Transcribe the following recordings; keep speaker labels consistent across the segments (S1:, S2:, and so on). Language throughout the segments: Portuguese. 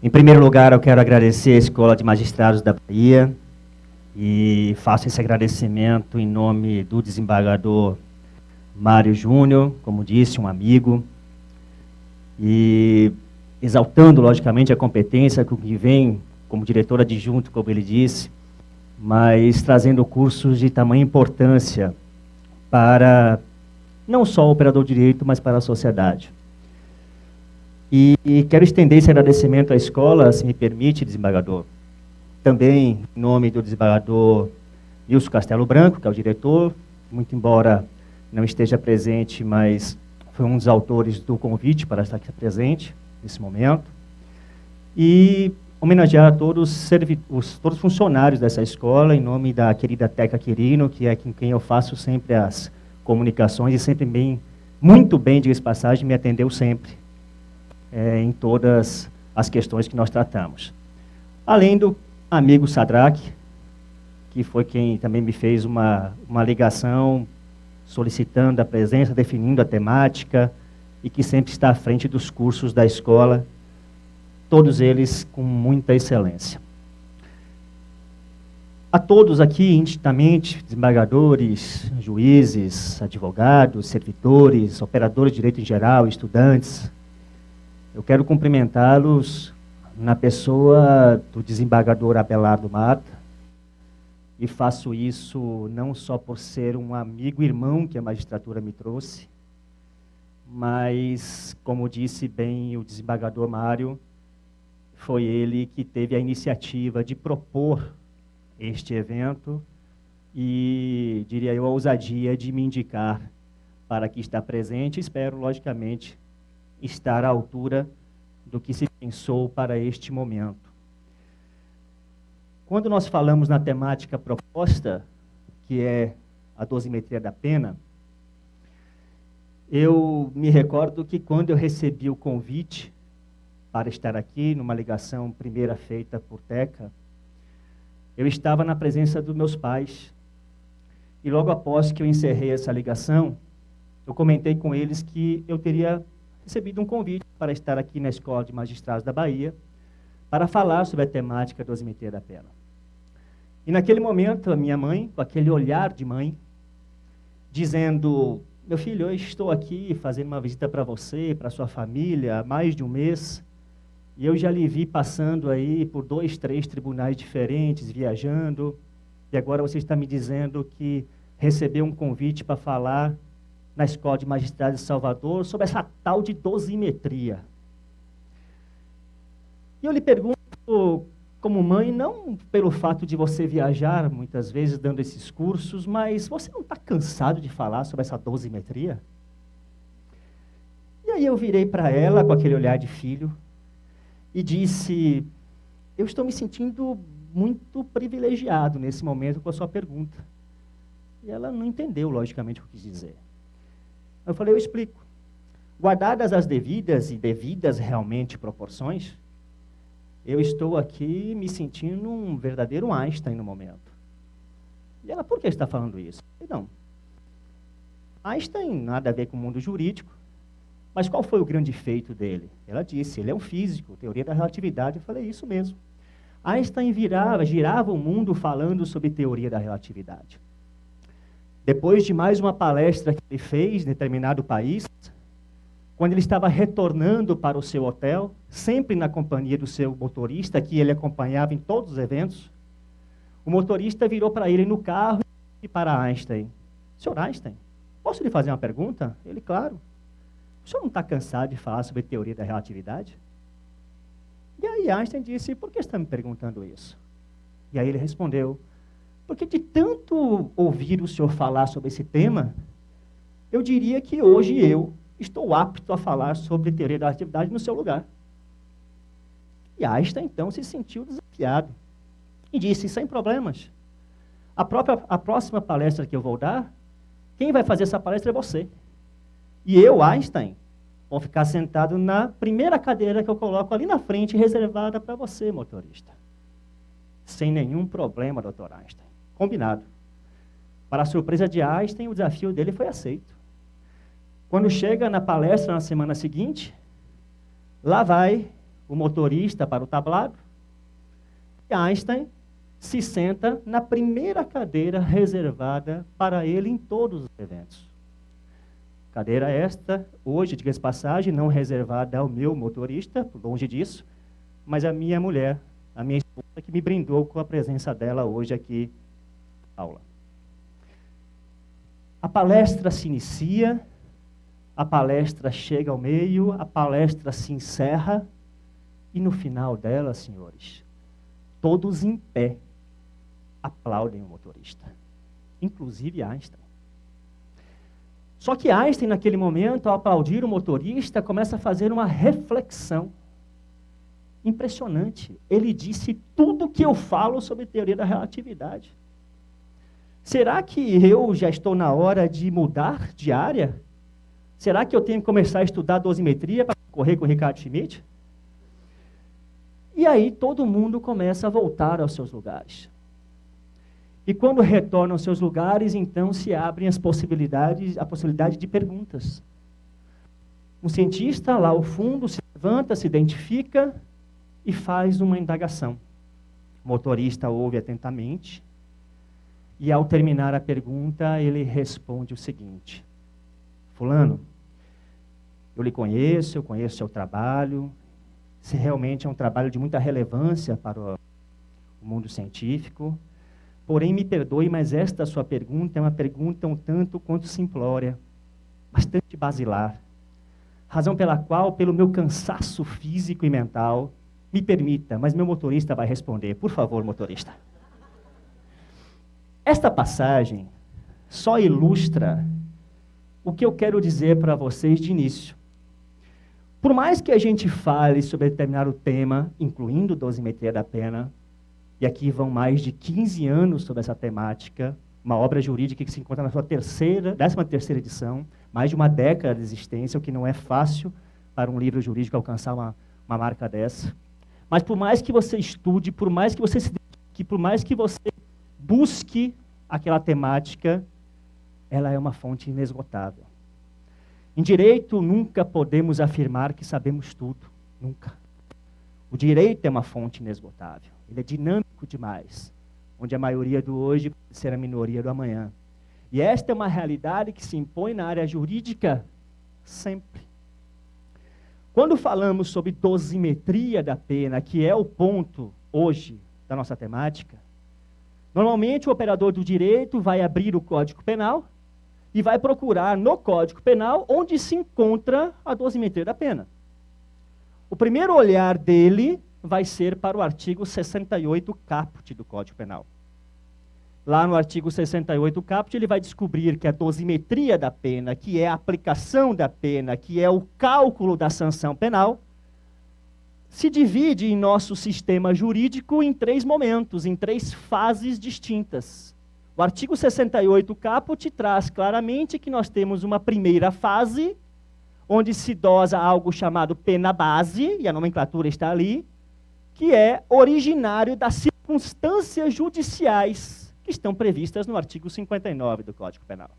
S1: Em primeiro lugar, eu quero agradecer a Escola de Magistrados da Bahia e faço esse agradecimento em nome do desembargador Mário Júnior, como disse, um amigo, e exaltando, logicamente, a competência com que vem como diretor adjunto, como ele disse, mas trazendo cursos de tamanha importância para não só o operador de direito, mas para a sociedade. E quero estender esse agradecimento à escola, se me permite, desembargador. Também em nome do desembargador Nilson Castelo Branco, que é o diretor, muito embora não esteja presente, mas foi um dos autores do convite para estar aqui presente nesse momento. E homenagear a todos os funcionários dessa escola, em nome da querida Teca Quirino, que é com quem eu faço sempre as comunicações e sempre muito bem, diga-se de passagem, me atendeu sempre. Em todas as questões que nós tratamos. Além do amigo Sadraque, que foi quem também me fez uma ligação solicitando a presença, definindo a temática, e que sempre está à frente dos cursos da escola, todos eles com muita excelência. A todos aqui, indistintamente, desembargadores, juízes, advogados, servidores, operadores de direito em geral, estudantes, eu quero cumprimentá-los na pessoa do desembargador Abelardo Mata, e faço isso não só por ser um amigo e irmão que a magistratura me trouxe, mas, como disse bem o desembargador Mário, foi ele que teve a iniciativa de propor este evento e, diria eu, a ousadia de me indicar para que está presente. Espero, logicamente, estar à altura do que se pensou para este momento. Quando nós falamos na temática proposta, que é a dosimetria da pena, eu me recordo que quando eu recebi o convite para estar aqui, numa ligação primeira feita por Teca, eu estava na presença dos meus pais. E logo após que eu encerrei essa ligação, eu comentei com eles que eu teria recebido um convite para estar aqui na Escola de Magistrados da Bahia para falar sobre a temática da dosimetria da pena. E naquele momento, a minha mãe, com aquele olhar de mãe, dizendo: meu filho, eu estou aqui fazendo uma visita para você, para sua família, há mais de um mês, e eu já lhe vi passando aí por 2, 3 tribunais diferentes, viajando, e agora você está me dizendo que recebeu um convite para falar na Escola de Magistrados de Salvador, sobre essa tal de dosimetria. E eu lhe pergunto, como mãe, não pelo fato de você viajar, muitas vezes, dando esses cursos, mas você não está cansado de falar sobre essa dosimetria? E aí eu virei para ela, com aquele olhar de filho, e disse: eu estou me sentindo muito privilegiado nesse momento com a sua pergunta. E ela não entendeu, logicamente, o que eu quis dizer. Eu falei: eu explico. Guardadas as devidas realmente proporções, eu estou aqui me sentindo um verdadeiro Einstein no momento. E ela: por que está falando isso? Eu falei: não. Einstein nada a ver com o mundo jurídico, mas qual foi o grande feito dele? Ela disse: ele é um físico, teoria da relatividade. Eu falei: isso mesmo. Einstein girava o mundo falando sobre teoria da relatividade. Depois de mais uma palestra que ele fez em determinado país, quando ele estava retornando para o seu hotel, sempre na companhia do seu motorista, que ele acompanhava em todos os eventos, o motorista virou para ele no carro e para Einstein: senhor Einstein, posso lhe fazer uma pergunta? Ele: claro. O senhor não está cansado de falar sobre teoria da relatividade? E aí Einstein disse: por que está me perguntando isso? E aí ele respondeu: porque de tanto ouvir o senhor falar sobre esse tema, eu diria que hoje eu estou apto a falar sobre teoria da relatividade no seu lugar. E Einstein, então, se sentiu desafiado e disse: sem problemas. A próxima palestra que eu vou dar, quem vai fazer essa palestra é você. E eu, Einstein, vou ficar sentado na primeira cadeira que eu coloco ali na frente, reservada para você, motorista. Sem nenhum problema, doutor Einstein. Combinado. Para a surpresa de Einstein, o desafio dele foi aceito. Quando chega na palestra na semana seguinte, lá vai o motorista para o tablado, e Einstein se senta na primeira cadeira reservada para ele em todos os eventos. Cadeira esta, hoje, diga-se de passagem, não reservada ao meu motorista, longe disso, mas a minha mulher, a minha esposa, que me brindou com a presença dela hoje aqui na aula. A palestra se inicia, a palestra chega ao meio, a palestra se encerra, e no final dela, senhores, todos em pé aplaudem o motorista, inclusive Einstein. Só que Einstein, naquele momento, ao aplaudir o motorista, começa a fazer uma reflexão impressionante. Ele disse tudo o que eu falo sobre teoria da relatividade. Será que eu já estou na hora de mudar de área? Será que eu tenho que começar a estudar dosimetria para correr com o Ricardo Schmidt? E aí todo mundo começa a voltar aos seus lugares. E quando retornam aos seus lugares, então se abrem a possibilidade de perguntas. Um cientista lá ao fundo se levanta, se identifica e faz uma indagação. O motorista ouve atentamente e, ao terminar a pergunta, ele responde o seguinte: fulano, eu lhe conheço, eu conheço seu trabalho, se realmente é um trabalho de muita relevância para o mundo científico. Porém, me perdoe, mas esta sua pergunta é uma pergunta um tanto quanto simplória, bastante basilar. Razão pela qual, pelo meu cansaço físico e mental, me permita, mas meu motorista vai responder. Por favor, motorista. Esta passagem só ilustra o que eu quero dizer para vocês de início. Por mais que a gente fale sobre determinado tema, incluindo dosimetria da pena, e aqui vão mais de 15 anos sobre essa temática, uma obra jurídica que se encontra na sua 13ª edição, mais de uma década de existência, o que não é fácil para um livro jurídico alcançar uma marca dessa. Mas por mais que você estude, por mais que você se dedique, por mais que você busque aquela temática, ela é uma fonte inesgotável. Em direito, nunca podemos afirmar que sabemos tudo, nunca. O direito é uma fonte inesgotável. Ele é dinâmico demais, onde a maioria do hoje pode ser a minoria do amanhã. E esta é uma realidade que se impõe na área jurídica sempre. Quando falamos sobre dosimetria da pena, que é o ponto hoje da nossa temática, normalmente o operador do direito vai abrir o Código Penal e vai procurar no Código Penal onde se encontra a dosimetria da pena. O primeiro olhar dele vai ser para o artigo 68 caput do Código Penal. Lá no artigo 68 caput, ele vai descobrir que a dosimetria da pena, que é a aplicação da pena, que é o cálculo da sanção penal, se divide em nosso sistema jurídico em 3 momentos, em 3 fases distintas. O artigo 68 caput traz claramente que nós temos uma primeira fase, onde se dosa algo chamado pena base, e a nomenclatura está ali, que é originário das circunstâncias judiciais que estão previstas no artigo 59 do Código Penal.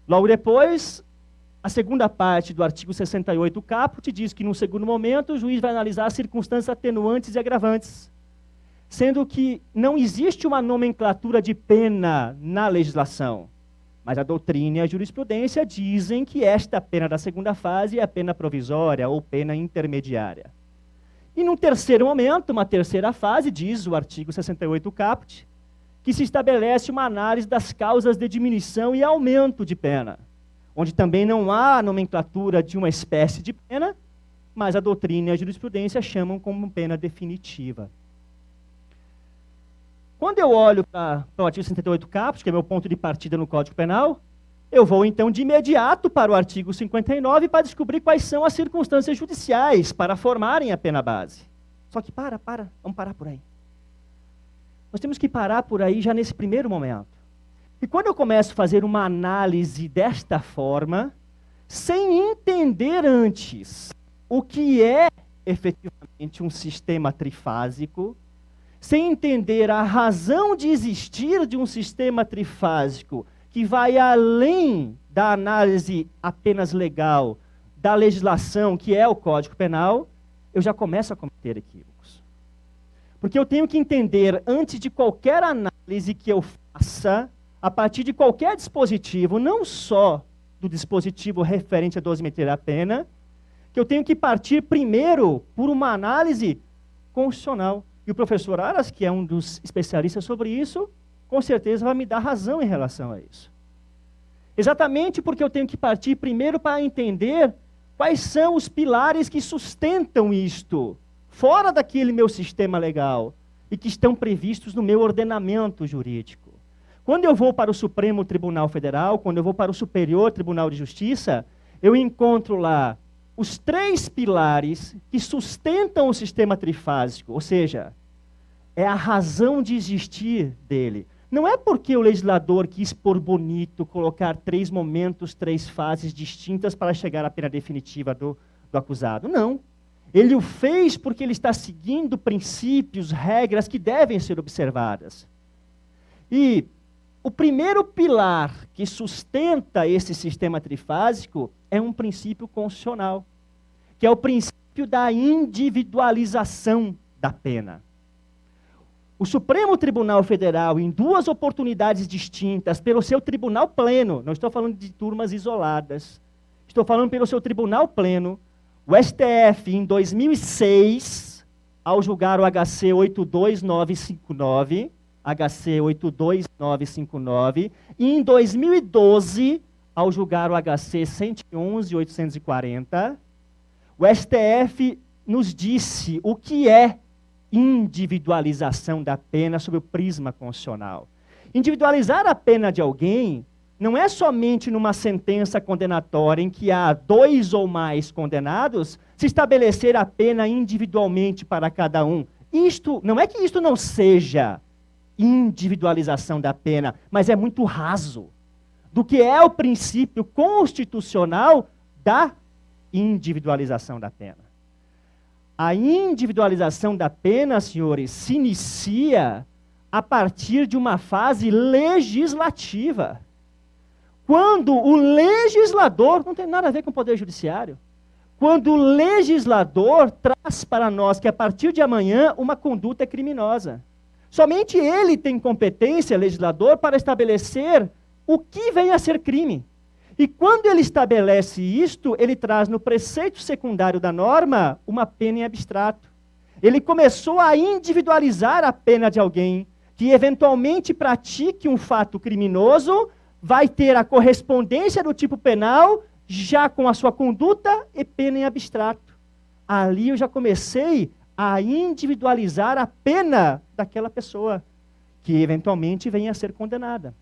S1: Logo depois, a segunda parte do artigo 68 caput diz que, num segundo momento, o juiz vai analisar as circunstâncias atenuantes e agravantes, sendo que não existe uma nomenclatura de pena na legislação, mas a doutrina e a jurisprudência dizem que esta pena da segunda fase é a pena provisória ou pena intermediária. E num terceiro momento, uma terceira fase, diz o artigo 68 caput, que se estabelece uma análise das causas de diminuição e aumento de pena, onde também não há nomenclatura de uma espécie de pena, mas a doutrina e a jurisprudência chamam como pena definitiva. Quando eu olho para o artigo 68 caput, que é meu ponto de partida no Código Penal, eu vou então de imediato para o artigo 59 para descobrir quais são as circunstâncias judiciais para formarem a pena base. Só que vamos parar por aí. Nós temos que parar por aí já nesse primeiro momento. E quando eu começo a fazer uma análise desta forma, sem entender antes o que é efetivamente um sistema trifásico, sem entender a razão de existir de um sistema trifásico que vai além da análise apenas legal da legislação, que é o Código Penal, eu já começo a cometer equívocos. Porque eu tenho que entender, antes de qualquer análise que eu faça, a partir de qualquer dispositivo, não só do dispositivo referente à dosimetria da pena, que eu tenho que partir primeiro por uma análise constitucional. E o professor Aras, que é um dos especialistas sobre isso, com certeza vai me dar razão em relação a isso. Exatamente porque eu tenho que partir primeiro para entender quais são os pilares que sustentam isto, fora daquele meu sistema legal, e que estão previstos no meu ordenamento jurídico. Quando eu vou para o Supremo Tribunal Federal, quando eu vou para o Superior Tribunal de Justiça, eu encontro lá os 3 pilares que sustentam o sistema trifásico, ou seja, é a razão de existir dele. Não é porque o legislador quis pôr bonito, colocar 3 momentos, 3 fases distintas para chegar à pena definitiva do acusado. Não. Ele o fez porque ele está seguindo princípios, regras que devem ser observadas. E o primeiro pilar que sustenta esse sistema trifásico é um princípio constitucional, que é o princípio da individualização da pena. O Supremo Tribunal Federal, em 2 oportunidades distintas, pelo seu tribunal pleno, não estou falando de turmas isoladas, estou falando pelo seu tribunal pleno, o STF, em 2006, ao julgar o HC 82959, HC 82959, e em 2012, ao julgar o HC 111.840, o STF nos disse o que é individualização da pena sob o prisma constitucional. Individualizar a pena de alguém não é somente numa sentença condenatória em que há 2 ou mais condenados, se estabelecer a pena individualmente para cada um. Isto, não é que isto não seja individualização da pena, mas é muito raso do que é o princípio constitucional da individualização da pena. A individualização da pena, senhores, se inicia a partir de uma fase legislativa. Quando o legislador, não tem nada a ver com o Poder Judiciário, quando o legislador traz para nós que a partir de amanhã uma conduta é criminosa. Somente ele tem competência, legislador, para estabelecer o que vem a ser crime. E quando ele estabelece isto, ele traz no preceito secundário da norma uma pena em abstrato. Ele começou a individualizar a pena de alguém que eventualmente pratique um fato criminoso, vai ter a correspondência do tipo penal, já com a sua conduta e pena em abstrato. Ali eu já comecei a individualizar a pena daquela pessoa, que eventualmente venha a ser condenada.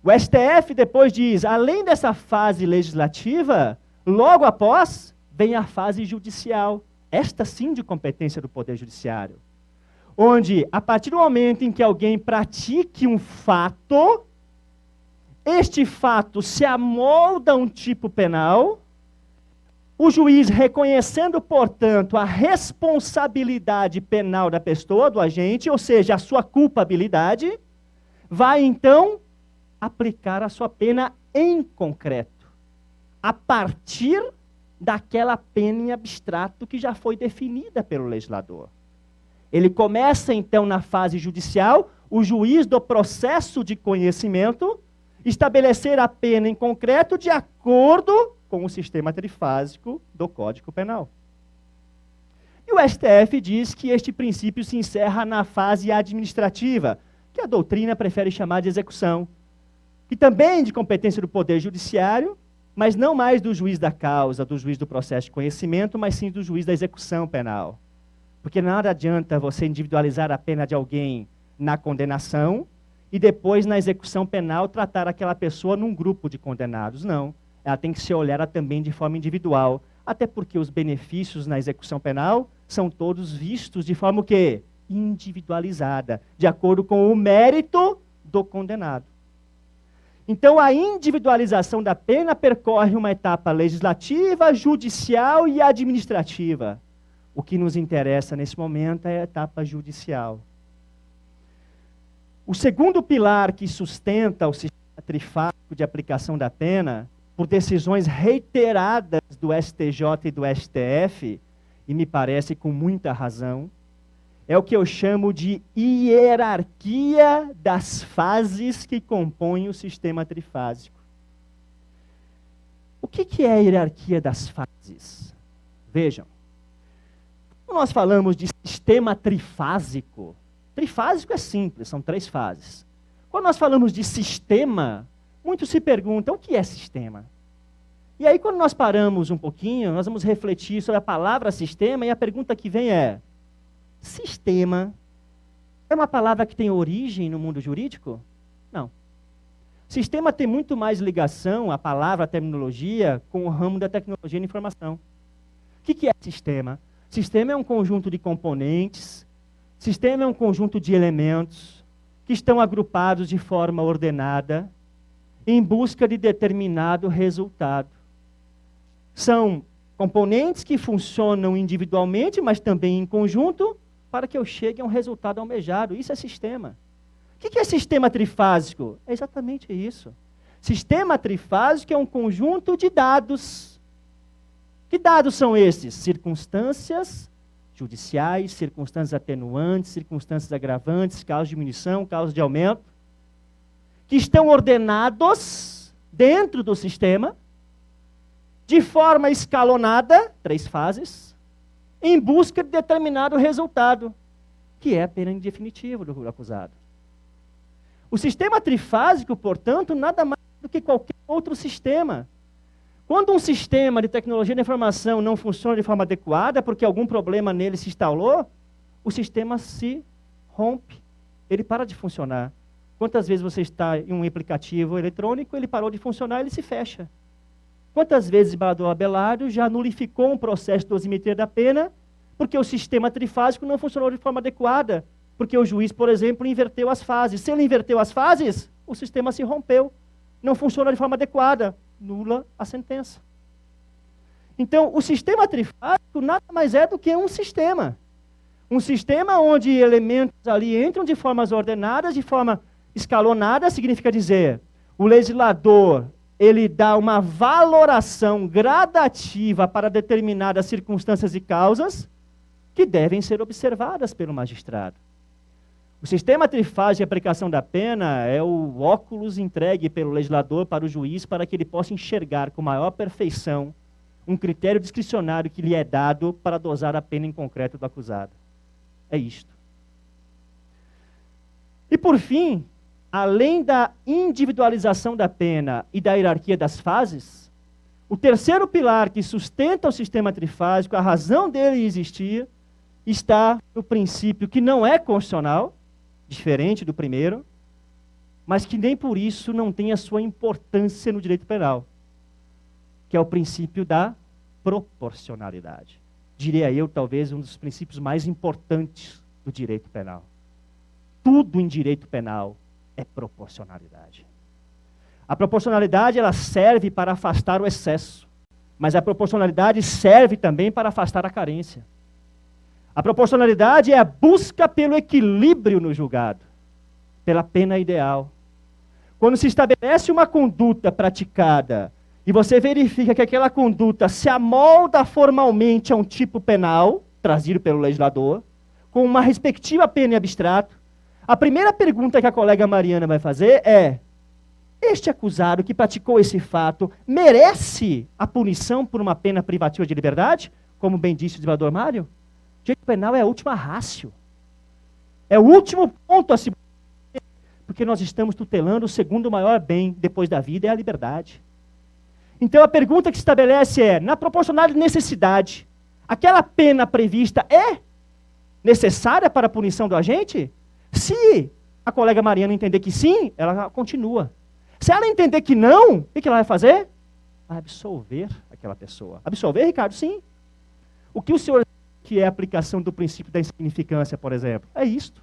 S1: O STF depois diz, além dessa fase legislativa, logo após, vem a fase judicial. Esta sim de competência do Poder Judiciário. Onde, a partir do momento em que alguém pratique um fato, este fato se amolda a um tipo penal, o juiz reconhecendo, portanto, a responsabilidade penal da pessoa, do agente, ou seja, a sua culpabilidade, vai então aplicar a sua pena em concreto, a partir daquela pena em abstrato que já foi definida pelo legislador. Ele começa então na fase judicial, o juiz do processo de conhecimento, estabelecer a pena em concreto de acordo com o sistema trifásico do Código Penal. E o STF diz que este princípio se encerra na fase administrativa, que a doutrina prefere chamar de execução, que também é de competência do Poder Judiciário, mas não mais do juiz da causa, do juiz do processo de conhecimento, mas sim do juiz da execução penal. Porque nada adianta você individualizar a pena de alguém na condenação e depois, na execução penal, tratar aquela pessoa num grupo de condenados. Não. Ela tem que ser olhada também de forma individual. Até porque os benefícios na execução penal são todos vistos de forma o quê? Individualizada, de acordo com o mérito do condenado. Então, a individualização da pena percorre uma etapa legislativa, judicial e administrativa. O que nos interessa nesse momento é a etapa judicial. O segundo pilar que sustenta o sistema trifásico de aplicação da pena, por decisões reiteradas do STJ e do STF, e me parece com muita razão, é o que eu chamo de hierarquia das fases que compõem o sistema trifásico. O que é a hierarquia das fases? Vejam, quando nós falamos de sistema trifásico, trifásico é simples, são 3 fases. Quando nós falamos de sistema, muitos se perguntam o que é sistema? E aí quando nós paramos um pouquinho, nós vamos refletir sobre a palavra sistema, e a pergunta que vem é: sistema é uma palavra que tem origem no mundo jurídico? Não. Sistema tem muito mais ligação, a palavra, a terminologia, com o ramo da tecnologia da informação. O que é sistema? Sistema é um conjunto de componentes, sistema é um conjunto de elementos que estão agrupados de forma ordenada em busca de determinado resultado. São componentes que funcionam individualmente, mas também em conjunto, para que eu chegue a um resultado almejado. Isso é sistema. O que é sistema trifásico? É exatamente isso. Sistema trifásico é um conjunto de dados. Que dados são esses? Circunstâncias judiciais, circunstâncias atenuantes, circunstâncias agravantes, causas de diminuição, causas de aumento, que estão ordenados dentro do sistema, de forma escalonada, 3 fases, em busca de determinado resultado, que é a pena em definitivo do acusado. O sistema trifásico, portanto, nada mais do que qualquer outro sistema. Quando um sistema de tecnologia da informação não funciona de forma adequada, porque algum problema nele se instalou, o sistema se rompe, ele para de funcionar. Quantas vezes você está em um aplicativo eletrônico, ele parou de funcionar, ele se fecha. Quantas vezes o embaixador Abelardo já nulificou um processo de dosimetria da pena, porque o sistema trifásico não funcionou de forma adequada, porque o juiz, por exemplo, inverteu as fases. Se ele inverteu as fases, o sistema se rompeu, não funciona de forma adequada, nula a sentença. Então, o sistema trifásico nada mais é do que um sistema. Um sistema onde elementos ali entram de formas ordenadas, de forma escalonada, significa dizer, o legislador, ele dá uma valoração gradativa para determinadas circunstâncias e causas que devem ser observadas pelo magistrado. O sistema trifásico de aplicação da pena é o óculos entregue pelo legislador para o juiz para que ele possa enxergar com maior perfeição um critério discricionário que lhe é dado para dosar a pena em concreto do acusado. É isto. E por fim, além da individualização da pena e da hierarquia das fases, o terceiro pilar que sustenta o sistema trifásico, a razão dele existir, está no princípio que não é constitucional, diferente do primeiro, mas que nem por isso não tem a sua importância no direito penal, que é o princípio da proporcionalidade. Diria eu, talvez, um dos princípios mais importantes do direito penal. Tudo em direito penal é proporcionalidade. A proporcionalidade, ela serve para afastar o excesso, mas a proporcionalidade serve também para afastar a carência. A proporcionalidade é a busca pelo equilíbrio no julgado, pela pena ideal. Quando se estabelece uma conduta praticada e você verifica que aquela conduta se amolda formalmente a um tipo penal, trazido pelo legislador, com uma respectiva pena em abstrato, a primeira pergunta que a colega Mariana vai fazer é: este acusado que praticou esse fato merece a punição por uma pena privativa de liberdade? Como bem disse o desembargador Mário? O direito penal é a última ratio. É o último ponto a se... Porque nós estamos tutelando o segundo maior bem depois da vida, é a liberdade. Então a pergunta que se estabelece é, na proporcional necessidade, aquela pena prevista é necessária para a punição do agente? Se a colega Mariana entender que sim, ela continua. Se ela entender que não, o que ela vai fazer? Vai absolver aquela pessoa. Absolver, Ricardo? Sim. O que o senhor que é a aplicação do princípio da insignificância, por exemplo? É isto.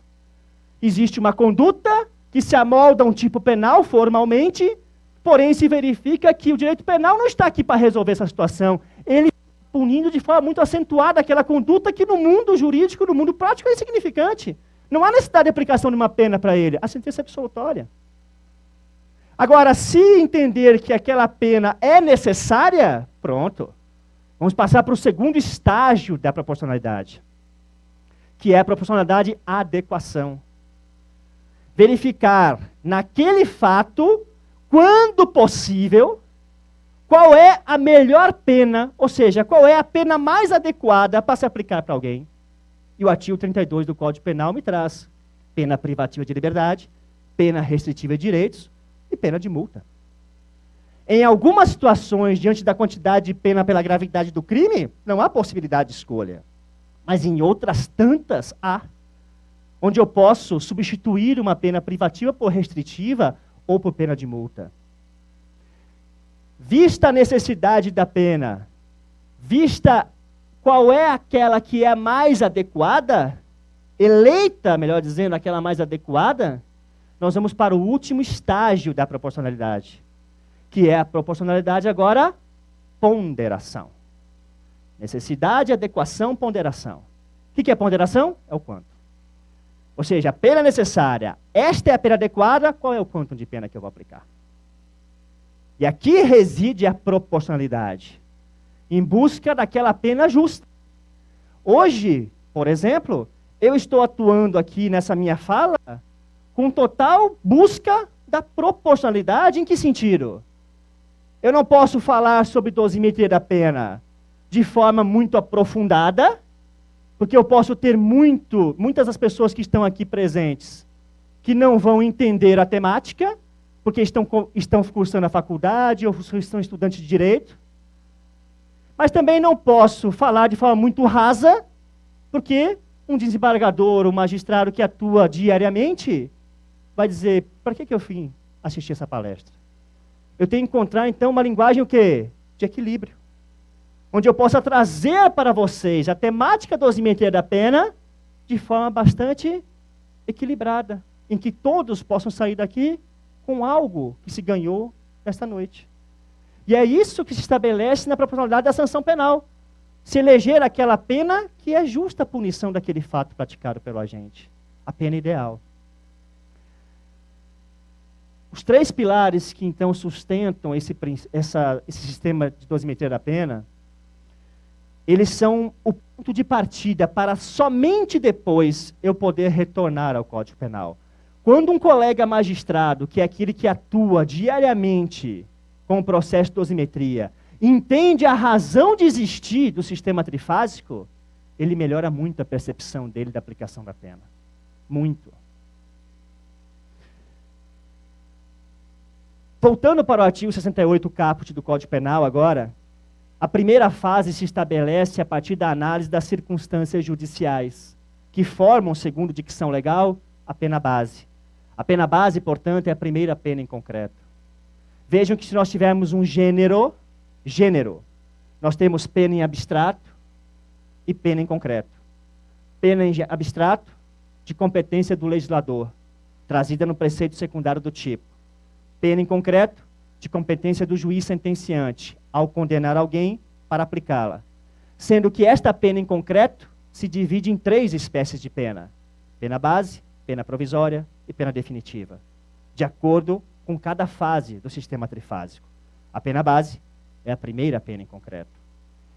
S1: Existe uma conduta que se amolda a um tipo penal formalmente, porém se verifica que o direito penal não está aqui para resolver essa situação. Ele está punindo de forma muito acentuada aquela conduta que no mundo jurídico, no mundo prático é insignificante. Não há necessidade de aplicação de uma pena para ele. A sentença é absolutória. Agora, se entender que aquela pena é necessária, pronto. Vamos passar para o segundo estágio da proporcionalidade, que é a proporcionalidade adequação. Verificar naquele fato, quando possível, qual é a melhor pena, ou seja, qual é a pena mais adequada para se aplicar para alguém. E o artigo 32 do Código Penal me traz pena privativa de liberdade, pena restritiva de direitos e pena de multa. Em algumas situações, diante da quantidade de pena pela gravidade do crime, não há possibilidade de escolha. Mas em outras tantas, há. Onde eu posso substituir uma pena privativa por restritiva ou por pena de multa. Vista a necessidade da pena, vista qual é aquela que é mais adequada, eleita, melhor dizendo, aquela mais adequada, nós vamos para o último estágio da proporcionalidade, que é a proporcionalidade agora, ponderação. Necessidade, adequação, ponderação. O que é ponderação? É o quanto. Ou seja, a pena necessária, esta é a pena adequada, qual é o quanto de pena que eu vou aplicar? E aqui reside a proporcionalidade, em busca daquela pena justa. Hoje, por exemplo, eu estou atuando aqui nessa minha fala com total busca da proporcionalidade. Em que sentido? Eu não posso falar sobre dosimetria da pena de forma muito aprofundada, porque eu posso ter muitas das pessoas que estão aqui presentes que não vão entender a temática, porque estão cursando a faculdade ou estão estudantes de direito. Mas também não posso falar de forma muito rasa, porque um desembargador, um magistrado que atua diariamente, vai dizer, para que eu vim assistir essa palestra? Eu tenho que encontrar, então, uma linguagem o quê? De equilíbrio. Onde eu possa trazer para vocês a temática da dosimetria da pena de forma bastante equilibrada, em que todos possam sair daqui com algo que se ganhou nesta noite. E é isso que se estabelece na proporcionalidade da sanção penal. Se eleger aquela pena que é justa a punição daquele fato praticado pelo agente. A pena ideal. Os três pilares que então sustentam esse sistema de dosimetria da pena, eles são o ponto de partida para somente depois eu poder retornar ao Código Penal. Quando um colega magistrado, que é aquele que atua diariamente com o processo de dosimetria, entende a razão de existir do sistema trifásico, ele melhora muito a percepção dele da aplicação da pena. Muito. Voltando para o artigo 68 caput do Código Penal agora, a primeira fase se estabelece a partir da análise das circunstâncias judiciais, que formam, segundo dicção legal, a pena base. A pena base, portanto, é a primeira pena em concreto. Vejam que se nós tivermos um gênero, nós temos pena em abstrato e pena em concreto. Pena em abstrato, de competência do legislador, trazida no preceito secundário do tipo. Pena em concreto, de competência do juiz sentenciante, ao condenar alguém para aplicá-la. Sendo que esta pena em concreto se divide em três espécies de pena. Pena base, pena provisória e pena definitiva, de acordo com cada fase do sistema trifásico. A pena base é a primeira pena em concreto.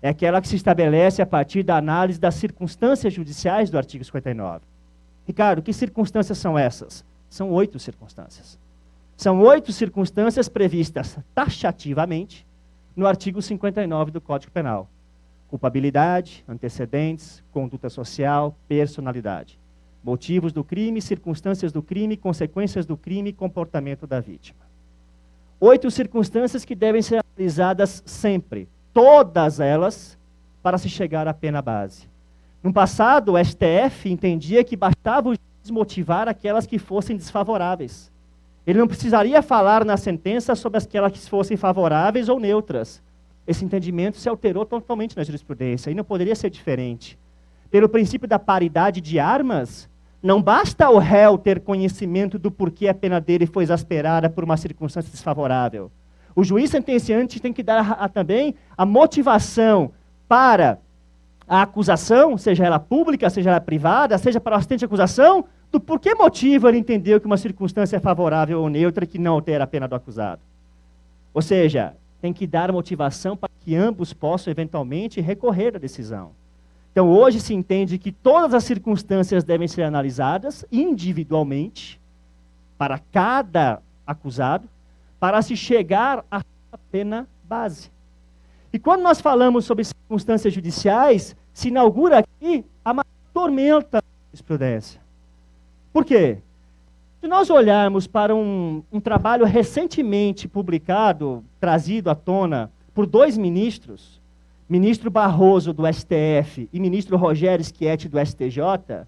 S1: É aquela que se estabelece a partir da análise das circunstâncias judiciais do artigo 59. Ricardo, que circunstâncias são essas? São 8 circunstâncias. São 8 circunstâncias previstas taxativamente no artigo 59 do Código Penal. Culpabilidade, antecedentes, conduta social, personalidade. Motivos do crime, circunstâncias do crime, consequências do crime e comportamento da vítima. 8 circunstâncias que devem ser analisadas sempre, todas elas, para se chegar à pena base. No passado, o STF entendia que bastava o juiz motivar aquelas que fossem desfavoráveis. Ele não precisaria falar na sentença sobre aquelas que fossem favoráveis ou neutras. Esse entendimento se alterou totalmente na jurisprudência e não poderia ser diferente. Pelo princípio da paridade de armas, não basta o réu ter conhecimento do porquê a pena dele foi exasperada por uma circunstância desfavorável. O juiz sentenciante tem que dar também a motivação para a acusação, seja ela pública, seja ela privada, seja para o assistente de acusação, do porquê motivo ele entendeu que uma circunstância é favorável ou neutra que não altera a pena do acusado. Ou seja, tem que dar motivação para que ambos possam eventualmente recorrer à decisão. Então, hoje se entende que todas as circunstâncias devem ser analisadas individualmente para cada acusado, para se chegar à pena base. E quando nós falamos sobre circunstâncias judiciais, se inaugura aqui a maior tormenta da jurisprudência. Por quê? Se nós olharmos para um trabalho recentemente publicado, trazido à tona por 2 ministros, ministro Barroso do STF e ministro Rogério Schietti do STJ,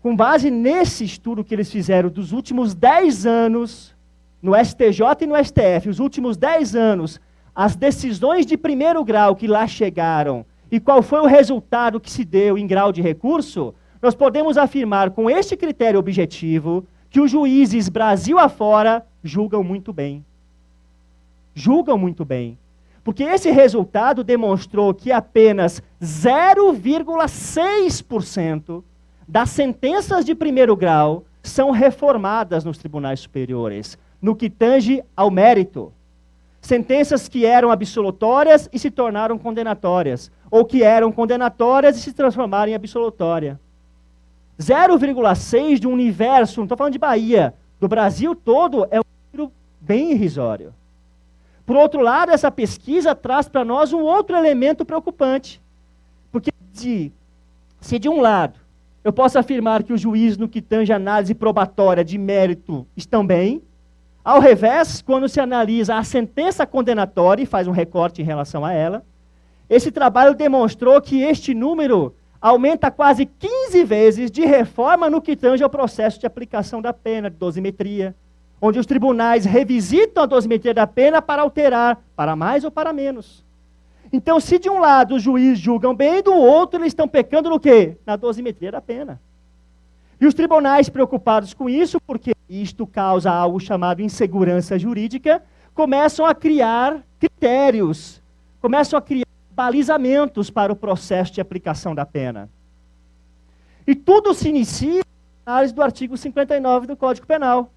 S1: com base nesse estudo que eles fizeram dos últimos 10 anos, no STJ e no STF, os últimos 10 anos, as decisões de primeiro grau que lá chegaram e qual foi o resultado que se deu em grau de recurso, nós podemos afirmar com este critério objetivo que os juízes Brasil afora julgam muito bem. Julgam muito bem. Porque esse resultado demonstrou que apenas 0,6% das sentenças de primeiro grau são reformadas nos tribunais superiores, no que tange ao mérito. Sentenças que eram absolutórias e se tornaram condenatórias, ou que eram condenatórias e se transformaram em absolutória. 0,6 de um universo, não estou falando de Bahia, do Brasil todo, é um número bem irrisório. Por outro lado, essa pesquisa traz para nós um outro elemento preocupante. Porque se de um lado eu posso afirmar que os juízes no que tange análise probatória de mérito estão bem, ao revés, quando se analisa a sentença condenatória e faz um recorte em relação a ela, esse trabalho demonstrou que este número aumenta quase 15 vezes de reforma no que tange ao processo de aplicação da pena, de dosimetria, onde os tribunais revisitam a dosimetria da pena para alterar, para mais ou para menos. Então, se de um lado os juízes julgam bem, do outro eles estão pecando no quê? Na dosimetria da pena. E os tribunais preocupados com isso, porque isto causa algo chamado insegurança jurídica, começam a criar critérios, começam a criar balizamentos para o processo de aplicação da pena. E tudo se inicia na análise do artigo 59 do Código Penal.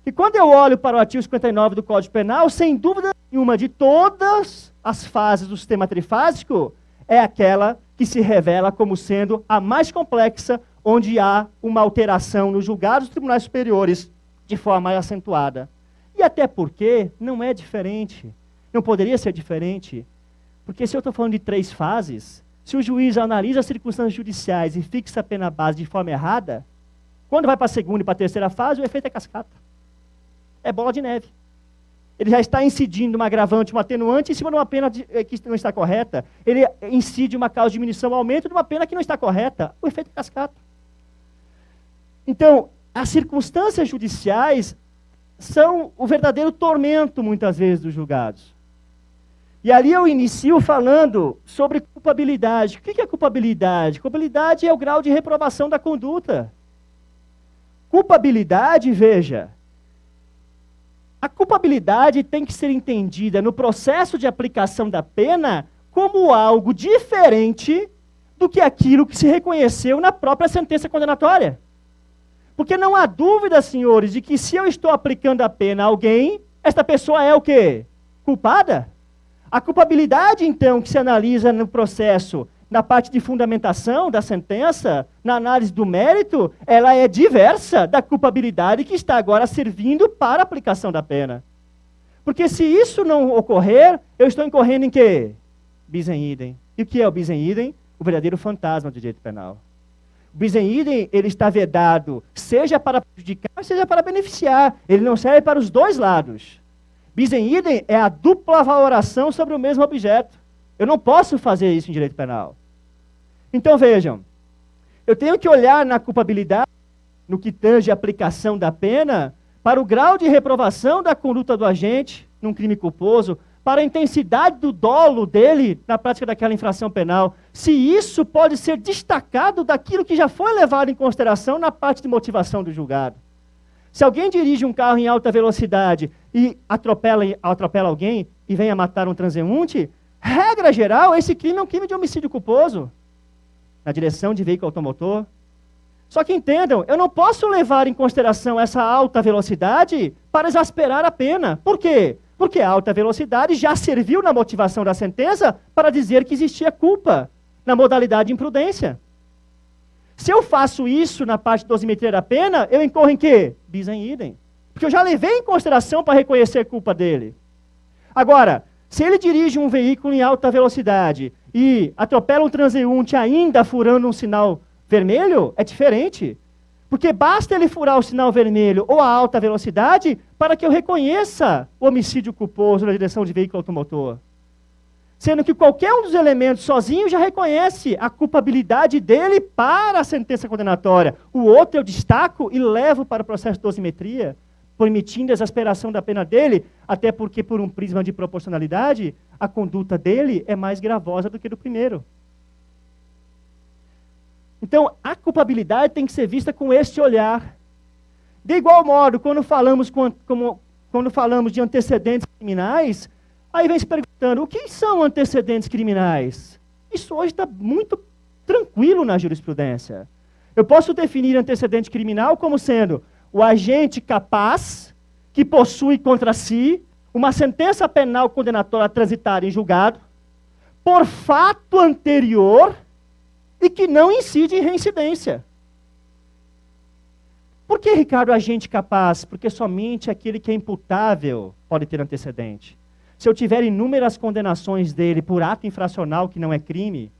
S1: E quando eu olho para o artigo 59 do Código Penal, sem dúvida nenhuma, de todas as fases do sistema trifásico, é aquela que se revela como sendo a mais complexa, onde há uma alteração nos julgados dos tribunais superiores de forma mais acentuada. E até porque não é diferente, não poderia ser diferente, porque se eu estou falando de 3 fases, se o juiz analisa as circunstâncias judiciais e fixa a pena base de forma errada, quando vai para a segunda e para a terceira fase, o efeito é cascata. É bola de neve. Ele já está incidindo uma agravante, uma atenuante em cima de uma pena que não está correta. Ele incide uma causa de diminuição, aumento de uma pena que não está correta. O efeito é cascata. Então, as circunstâncias judiciais são o verdadeiro tormento, muitas vezes, dos julgados. E ali eu inicio falando sobre culpabilidade. O que é culpabilidade? Culpabilidade é o grau de reprovação da conduta. Culpabilidade, veja, a culpabilidade tem que ser entendida no processo de aplicação da pena como algo diferente do que aquilo que se reconheceu na própria sentença condenatória. Porque não há dúvida, senhores, de que se eu estou aplicando a pena a alguém, esta pessoa é o quê? Culpada? A culpabilidade, então, que se analisa no processo, na parte de fundamentação da sentença, na análise do mérito, ela é diversa da culpabilidade que está agora servindo para a aplicação da pena. Porque se isso não ocorrer, eu estou incorrendo em quê? Bis in idem. E o que é o bis in idem? O verdadeiro fantasma do direito penal. O bis in idem, ele está vedado, seja para prejudicar, seja para beneficiar. Ele não serve para os dois lados. Bis in idem é a dupla valoração sobre o mesmo objeto. Eu não posso fazer isso em direito penal. Então vejam, eu tenho que olhar na culpabilidade, no que tange a aplicação da pena, para o grau de reprovação da conduta do agente num crime culposo, para a intensidade do dolo dele na prática daquela infração penal, se isso pode ser destacado daquilo que já foi levado em consideração na parte de motivação do julgado. Se alguém dirige um carro em alta velocidade e atropela alguém e vem a matar um transeunte, regra geral, esse crime é um crime de homicídio culposo, na direção de veículo automotor. Só que entendam, eu não posso levar em consideração essa alta velocidade para exasperar a pena. Por quê? Porque a alta velocidade já serviu na motivação da sentença para dizer que existia culpa na modalidade de imprudência. Se eu faço isso na parte de dosimetria da pena, eu incorro em quê? Bis in idem. Porque eu já levei em consideração para reconhecer a culpa dele. Agora, se ele dirige um veículo em alta velocidade e atropela um transeunte ainda furando um sinal vermelho, é diferente. Porque basta ele furar o sinal vermelho ou a alta velocidade para que eu reconheça o homicídio culposo na direção de veículo automotor. Sendo que qualquer um dos elementos sozinho já reconhece a culpabilidade dele para a sentença condenatória. O outro eu destaco e levo para o processo de dosimetria, permitindo a exasperação da pena dele, até porque, por um prisma de proporcionalidade, a conduta dele é mais gravosa do que do primeiro. Então, a culpabilidade tem que ser vista com este olhar. De igual modo, quando falamos de antecedentes criminais, aí vem se perguntando, o que são antecedentes criminais? Isso hoje está muito tranquilo na jurisprudência. Eu posso definir antecedente criminal como sendo o agente capaz que possui contra si uma sentença penal condenatória transitada em julgado por fato anterior e que não incide em reincidência. Por que, Ricardo, agente capaz? Porque somente aquele que é imputável pode ter antecedente. Se eu tiver inúmeras condenações dele por ato infracional que não é crime,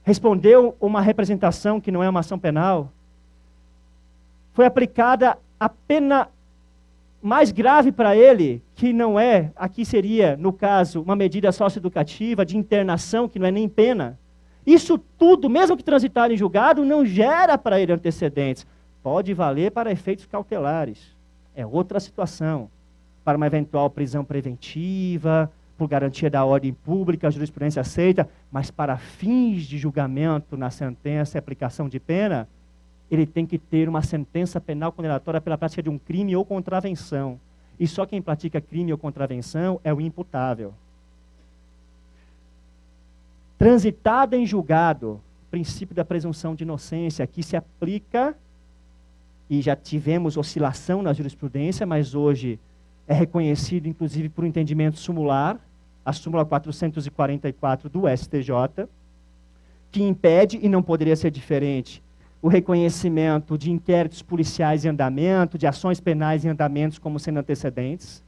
S1: respondeu uma representação que não é uma ação penal, foi aplicada a pena mais grave para ele, que não é, aqui seria, no caso, uma medida socioeducativa de internação, que não é nem pena. Isso tudo, mesmo que transitar em julgado, não gera para ele antecedentes. Pode valer para efeitos cautelares. É outra situação. Para uma eventual prisão preventiva, por garantia da ordem pública, a jurisprudência aceita, mas para fins de julgamento na sentença e aplicação de pena, ele tem que ter uma sentença penal condenatória pela prática de um crime ou contravenção. E só quem pratica crime ou contravenção é o imputável. Transitada em julgado, princípio da presunção de inocência, aqui se aplica, e já tivemos oscilação na jurisprudência, mas hoje é reconhecido, inclusive, por um entendimento sumular, a súmula 444 do STJ, que impede, e não poderia ser diferente, o reconhecimento de inquéritos policiais em andamento, de ações penais em andamentos como sendo antecedentes.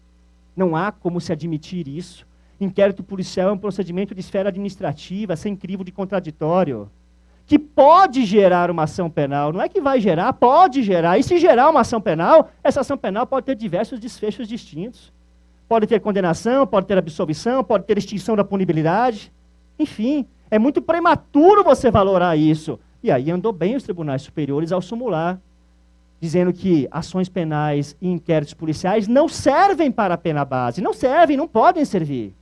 S1: Não há como se admitir isso. Inquérito policial é um procedimento de esfera administrativa, sem crivo de contraditório, que pode gerar uma ação penal. Não é que vai gerar, pode gerar. E se gerar uma ação penal, essa ação penal pode ter diversos desfechos distintos. Pode ter condenação, pode ter absolvição, pode ter extinção da punibilidade. Enfim, é muito prematuro você valorar isso. E aí andou bem os tribunais superiores ao sumular, dizendo que ações penais e inquéritos policiais não servem para a pena base. Não servem, não podem servir.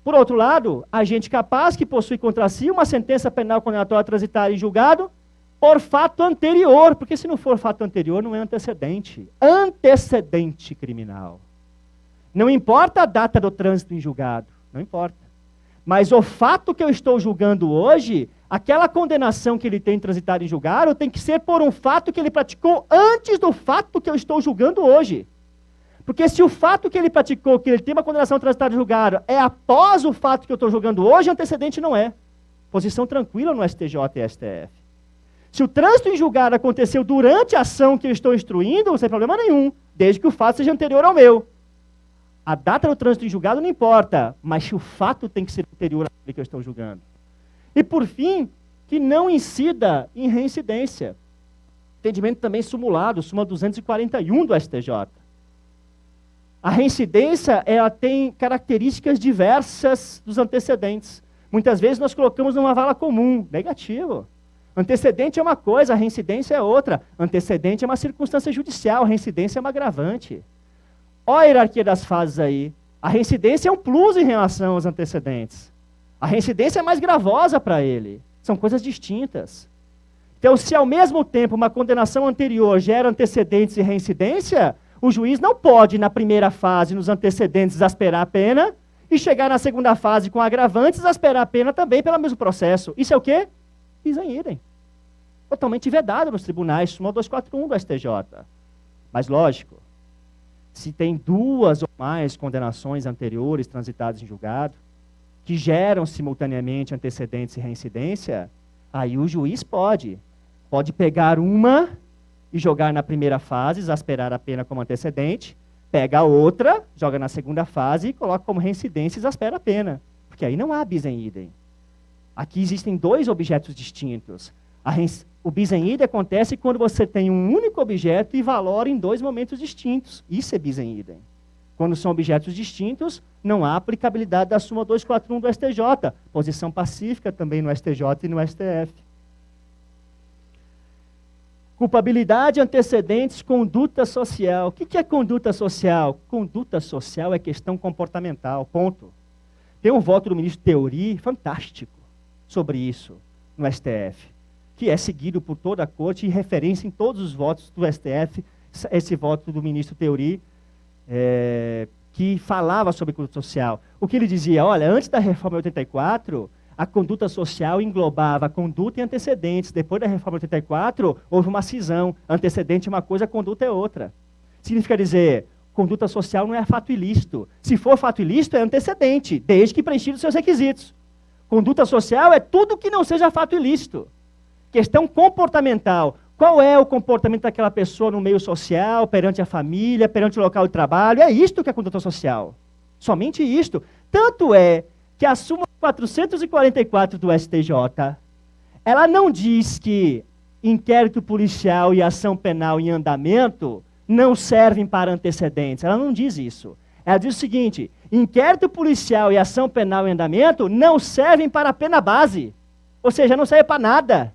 S1: Por outro lado, agente capaz que possui contra si uma sentença penal condenatória transitada em julgado por fato anterior, porque se não for fato anterior, não é antecedente. Antecedente criminal. Não importa a data do trânsito em julgado, não importa. Mas o fato que eu estou julgando hoje, aquela condenação que ele tem transitado em julgado, tem que ser por um fato que ele praticou antes do fato que eu estou julgando hoje. Porque se o fato que ele praticou, que ele tem uma condenação transitada em julgado, é após o fato que eu estou julgando hoje, antecedente não é. Posição tranquila no STJ e STF. Se o trânsito em julgado aconteceu durante a ação que eu estou instruindo, não tem problema nenhum, desde que o fato seja anterior ao meu. A data do trânsito em julgado não importa, mas o fato tem que ser anterior àquele que eu estou julgando. E, por fim, que não incida em reincidência. Entendimento também sumulado, súmula 241 do STJ. A reincidência, ela tem características diversas dos antecedentes. Muitas vezes nós colocamos numa vala comum, negativo. Antecedente é uma coisa, a reincidência é outra. Antecedente é uma circunstância judicial, a reincidência é uma agravante. Olha a hierarquia das fases aí. A reincidência é um plus em relação aos antecedentes. A reincidência é mais gravosa para ele. São coisas distintas. Então, se ao mesmo tempo uma condenação anterior gera antecedentes e reincidência, o juiz não pode, na primeira fase, nos antecedentes, exasperar a pena, e chegar na segunda fase com agravantes, exasperar a pena também pelo mesmo processo. Isso é o quê? Bis in idem. Totalmente vedado nos tribunais, súmula 241 do STJ. Mas, lógico, se tem 2 ou mais condenações anteriores transitadas em julgado, que geram simultaneamente antecedentes e reincidência, aí o juiz pode pegar uma e jogar na primeira fase, exasperar a pena como antecedente, pega a outra, joga na segunda fase e coloca como reincidência e exaspera a pena. Porque aí não há bis em idem. Aqui existem 2 objetos distintos. O bis em idem acontece quando você tem um único objeto e valora em 2 momentos distintos. Isso é bis em idem. Quando são objetos distintos, não há aplicabilidade da súmula 241 do STJ. Posição pacífica também no STJ e no STF. Culpabilidade, antecedentes, conduta social. O que é conduta social? Conduta social é questão comportamental, ponto. Tem um voto do ministro Theory fantástico sobre isso no STF, que é seguido por toda a corte e referência em todos os votos do STF, esse voto do ministro Theory, que falava sobre conduta social. O que ele dizia, olha, antes da reforma 84, a conduta social englobava conduta e antecedentes. Depois da reforma 84, houve uma cisão. Antecedente é uma coisa, conduta é outra. Significa dizer, conduta social não é fato ilícito. Se for fato ilícito, é antecedente, desde que preenchido os seus requisitos. Conduta social é tudo que não seja fato ilícito. Questão comportamental. Qual é o comportamento daquela pessoa no meio social, perante a família, perante o local de trabalho? É isto que é conduta social. Somente isto. Tanto é que a súmula 444 do STJ, ela não diz que inquérito policial e ação penal em andamento não servem para antecedentes. Ela não diz isso. Ela diz o seguinte, inquérito policial e ação penal em andamento não servem para a pena base. Ou seja, não serve para nada.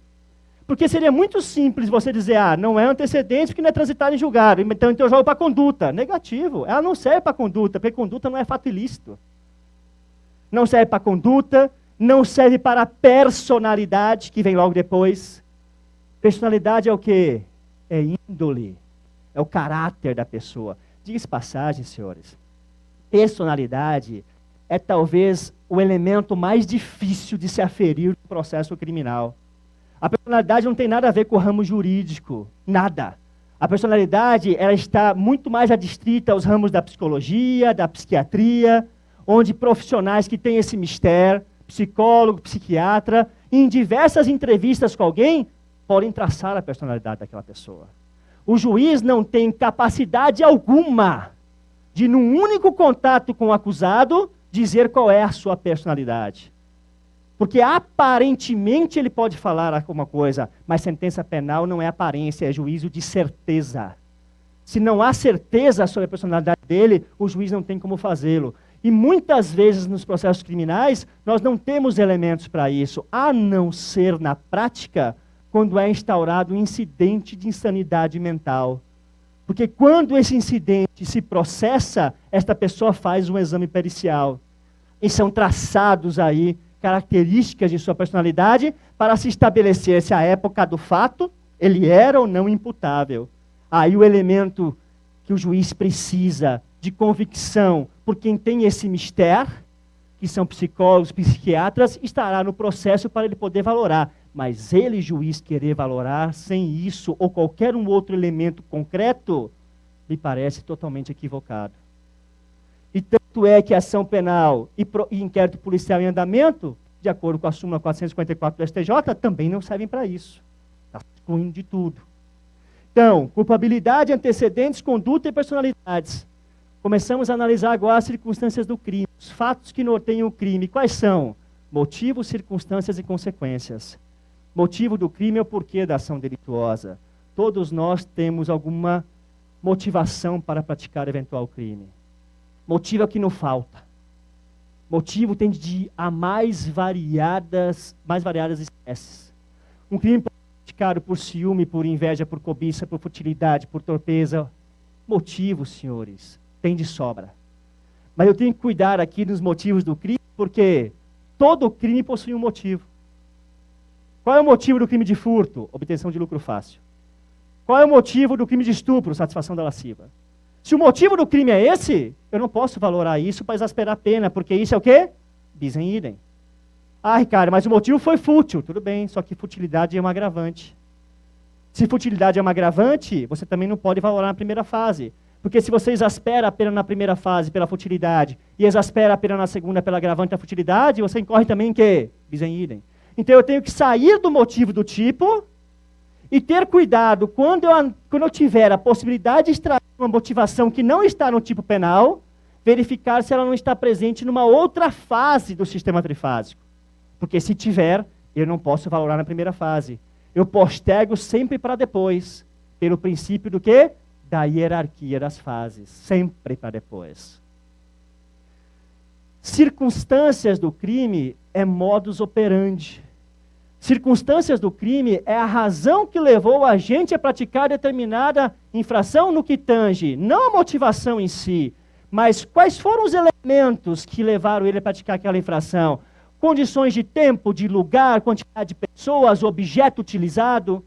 S1: Porque seria muito simples você dizer, não é antecedente porque não é transitado em julgado, então eu jogo para conduta. Negativo, ela não serve para conduta, porque conduta não é fato ilícito. Não serve para conduta, não serve para personalidade, que vem logo depois. Personalidade é o quê? É índole, é o caráter da pessoa. Diga-se passagem, senhores, personalidade é talvez o elemento mais difícil de se aferir no processo criminal. A personalidade não tem nada a ver com o ramo jurídico, nada. A personalidade ela está muito mais adstrita aos ramos da psicologia, da psiquiatria, onde profissionais que têm esse mistério, psicólogo, psiquiatra, em diversas entrevistas com alguém, podem traçar a personalidade daquela pessoa. O juiz não tem capacidade alguma de, num único contato com o acusado, dizer qual é a sua personalidade. Porque aparentemente ele pode falar alguma coisa, mas sentença penal não é aparência, é juízo de certeza. Se não há certeza sobre a personalidade dele, o juiz não tem como fazê-lo. E muitas vezes nos processos criminais, nós não temos elementos para isso, a não ser na prática, quando é instaurado um incidente de insanidade mental. Porque quando esse incidente se processa, esta pessoa faz um exame pericial. E são traçados aí características de sua personalidade para se estabelecer se a época do fato ele era ou não imputável. Aí o elemento que o juiz precisa de convicção por quem tem esse mistério, que são psicólogos, psiquiatras, estará no processo para ele poder valorar. Mas ele, juiz, querer valorar sem isso ou qualquer um outro elemento concreto, me parece totalmente equivocado. E tanto é que a ação penal e inquérito policial em andamento, de acordo com a súmula 454 do STJ, também não servem para isso. Está excluindo de tudo. Então, culpabilidade, antecedentes, conduta e personalidades. Começamos a analisar agora as circunstâncias do crime, os fatos que norteiam o crime. Quais são? Motivos, circunstâncias e consequências. Motivo do crime é o porquê da ação delituosa. Todos nós temos alguma motivação para praticar eventual crime. Motivo é o que não falta. Motivo tende de a mais variadas espécies. Um crime pode ser praticado por ciúme, por inveja, por cobiça, por futilidade, por torpeza. Motivo, senhores, tem de sobra. Mas eu tenho que cuidar aqui dos motivos do crime, porque todo crime possui um motivo. Qual é o motivo do crime de furto? Obtenção de lucro fácil. Qual é o motivo do crime de estupro? Satisfação da lasciva. Se o motivo do crime é esse, eu não posso valorar isso para exasperar a pena, porque isso é o quê? Bis in idem. Ricardo, mas o motivo foi fútil. Tudo bem, só que futilidade é um agravante. Se futilidade é um agravante, você também não pode valorar na primeira fase. Porque se você exaspera a pena na primeira fase pela futilidade e exaspera a pena na segunda pela agravante da futilidade, você incorre também em quê? Bis in idem. Então eu tenho que sair do motivo do tipo e ter cuidado quando eu tiver a possibilidade de extrair uma motivação que não está no tipo penal, verificar se ela não está presente numa outra fase do sistema trifásico. Porque se tiver, eu não posso valorar na primeira fase. Eu postergo sempre para depois, pelo princípio do quê? Da hierarquia das fases, sempre para depois. Circunstâncias do crime é modus operandi. Circunstâncias do crime é a razão que levou o agente a praticar determinada infração no que tange, não a motivação em si, mas quais foram os elementos que levaram ele a praticar aquela infração. Condições de tempo, de lugar, quantidade de pessoas, objeto utilizado.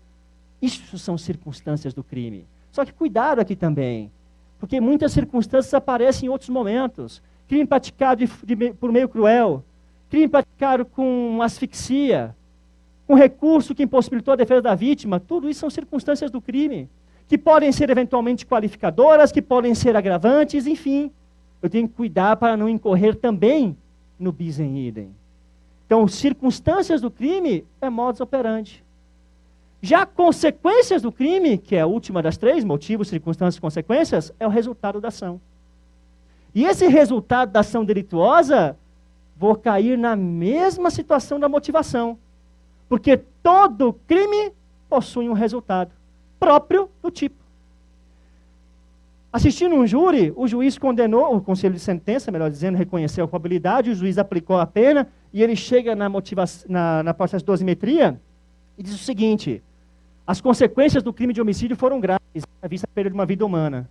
S1: Isso são circunstâncias do crime. Só que cuidado aqui também, porque muitas circunstâncias aparecem em outros momentos. Crime praticado por meio cruel, crime praticado com asfixia, com recurso que impossibilitou a defesa da vítima, tudo isso são circunstâncias do crime, que podem ser eventualmente qualificadoras, que podem ser agravantes, enfim. Eu tenho que cuidar para não incorrer também no bis in idem. Então, circunstâncias do crime é modus operandi. Já consequências do crime, que é a última das três, motivos, circunstâncias e consequências, é o resultado da ação. E esse resultado da ação delituosa, vou cair na mesma situação da motivação. Porque todo crime possui um resultado próprio do tipo. Assistindo um júri, o juiz condenou, o conselho de sentença, melhor dizendo, reconheceu a culpabilidade, o juiz aplicou a pena, e ele chega na processo de dosimetria e diz o seguinte: as consequências do crime de homicídio foram graves, à vista da perda de uma vida humana.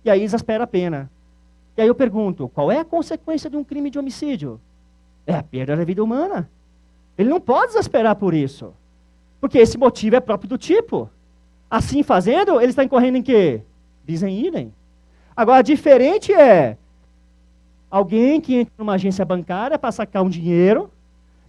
S1: E aí exaspera a pena. E aí eu pergunto, qual é a consequência de um crime de homicídio? É a perda da vida humana. Ele não pode exasperar por isso, porque esse motivo é próprio do tipo. Assim fazendo, ele está incorrendo em quê? Bis in idem. Agora, diferente é alguém que entra numa agência bancária para sacar um dinheiro,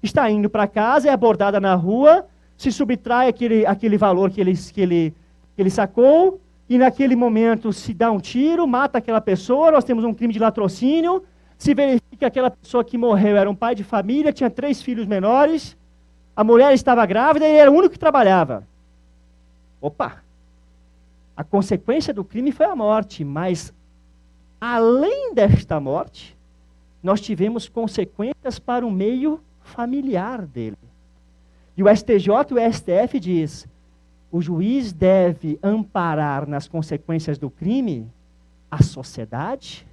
S1: está indo para casa, é abordada na rua, se subtrai aquele valor que ele sacou, e naquele momento se dá um tiro, mata aquela pessoa, nós temos um crime de latrocínio, se verifica que aquela pessoa que morreu era um pai de família, tinha 3 filhos menores, a mulher estava grávida e ele era o único que trabalhava. Opa! A consequência do crime foi a morte, mas além desta morte, nós tivemos consequências para o meio familiar dele. E o STJ e o STF diz: o juiz deve amparar nas consequências do crime a sociedade,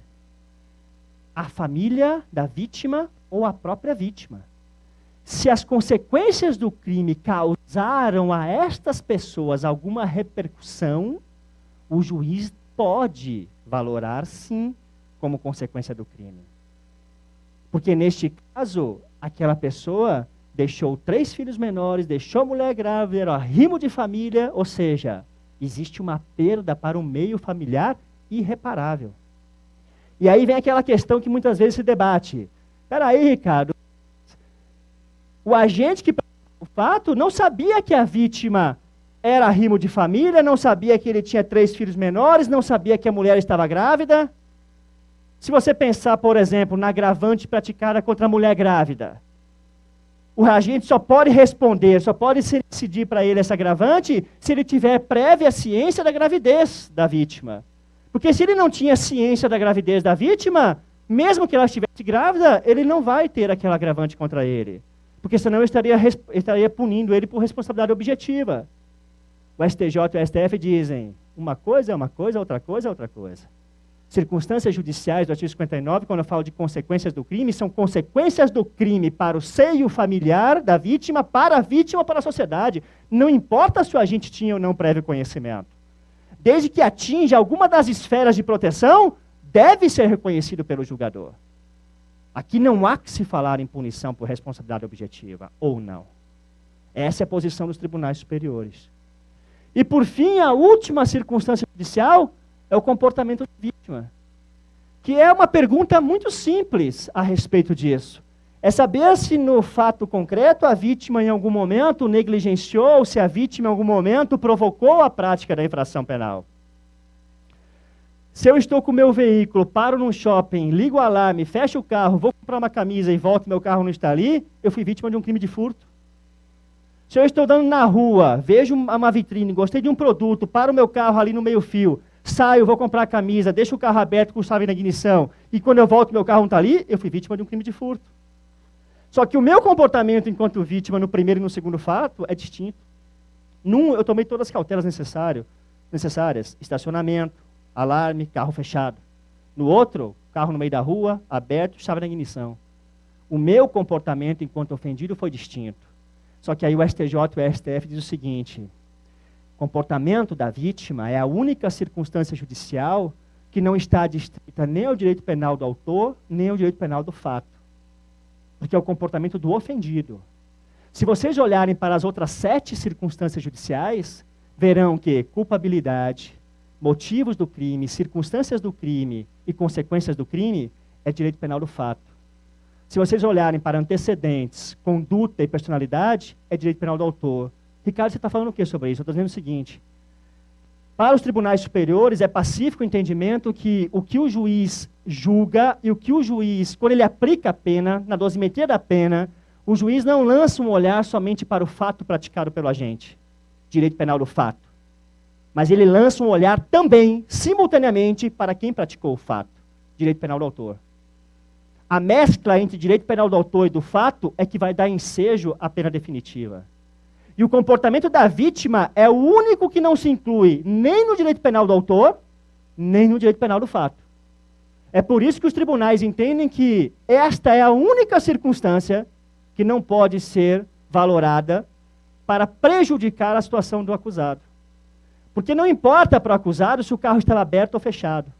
S1: a família da vítima ou a própria vítima. Se as consequências do crime causaram a estas pessoas alguma repercussão, o juiz pode valorar, sim, como consequência do crime. Porque, neste caso, aquela pessoa deixou 3 filhos menores, deixou a mulher grávida, era arrimo de família, ou seja, existe uma perda para o meio familiar irreparável. E aí vem aquela questão que muitas vezes se debate. Espera aí, Ricardo, o agente que praticou o fato não sabia que a vítima era arrimo de família, não sabia que ele tinha 3 filhos menores, não sabia que a mulher estava grávida. Se você pensar, por exemplo, na agravante praticada contra a mulher grávida, o agente só pode responder, só pode se decidir para ele essa agravante se ele tiver prévia ciência da gravidez da vítima. Porque se ele não tinha ciência da gravidez da vítima, mesmo que ela estivesse grávida, ele não vai ter aquela agravante contra ele. Porque senão eu estaria punindo ele por responsabilidade objetiva. O STJ e o STF dizem, uma coisa é uma coisa, outra coisa é outra coisa. Circunstâncias judiciais do artigo 59, quando eu falo de consequências do crime, são consequências do crime para o seio familiar da vítima, para a vítima ou para a sociedade. Não importa se o agente tinha ou não prévio conhecimento. Desde que atinja alguma das esferas de proteção, deve ser reconhecido pelo julgador. Aqui não há que se falar em punição por responsabilidade objetiva, ou não. Essa é a posição dos tribunais superiores. E, por fim, a última circunstância judicial é o comportamento da vítima, que é uma pergunta muito simples a respeito disso. É saber se no fato concreto a vítima em algum momento negligenciou, se a vítima em algum momento provocou a prática da infração penal. Se eu estou com o meu veículo, paro num shopping, ligo o alarme, fecho o carro, vou comprar uma camisa e volto, meu carro não está ali, eu fui vítima de um crime de furto. Se eu estou andando na rua, vejo uma vitrine, gostei de um produto, paro o meu carro ali no meio-fio, saio, vou comprar a camisa, deixo o carro aberto com chave na ignição, e quando eu volto, meu carro não está ali, eu fui vítima de um crime de furto. Só que o meu comportamento enquanto vítima no primeiro e no segundo fato é distinto. Num, eu tomei todas as cautelas necessárias, estacionamento, alarme, carro fechado. No outro, carro no meio da rua, aberto, chave na ignição. O meu comportamento enquanto ofendido foi distinto. Só que aí o STJ e o STF diz o seguinte: comportamento da vítima é a única circunstância judicial que não está adstrita nem ao direito penal do autor, nem ao direito penal do fato. Porque é o comportamento do ofendido. Se vocês olharem para as outras 7 circunstâncias judiciais, verão que culpabilidade, motivos do crime, circunstâncias do crime e consequências do crime é direito penal do fato. Se vocês olharem para antecedentes, conduta e personalidade, é direito penal do autor. Ricardo, você está falando o que sobre isso? Eu estou dizendo o seguinte: para os tribunais superiores é pacífico o entendimento que o juiz julga e o que o juiz, quando ele aplica a pena, na dosimetria da pena, o juiz não lança um olhar somente para o fato praticado pelo agente, direito penal do fato, mas ele lança um olhar também, simultaneamente, para quem praticou o fato, direito penal do autor. A mescla entre direito penal do autor e do fato é que vai dar ensejo à pena definitiva. E o comportamento da vítima é o único que não se inclui nem no direito penal do autor, nem no direito penal do fato. É por isso que os tribunais entendem que esta é a única circunstância que não pode ser valorada para prejudicar a situação do acusado. Porque não importa para o acusado se o carro estava aberto ou fechado.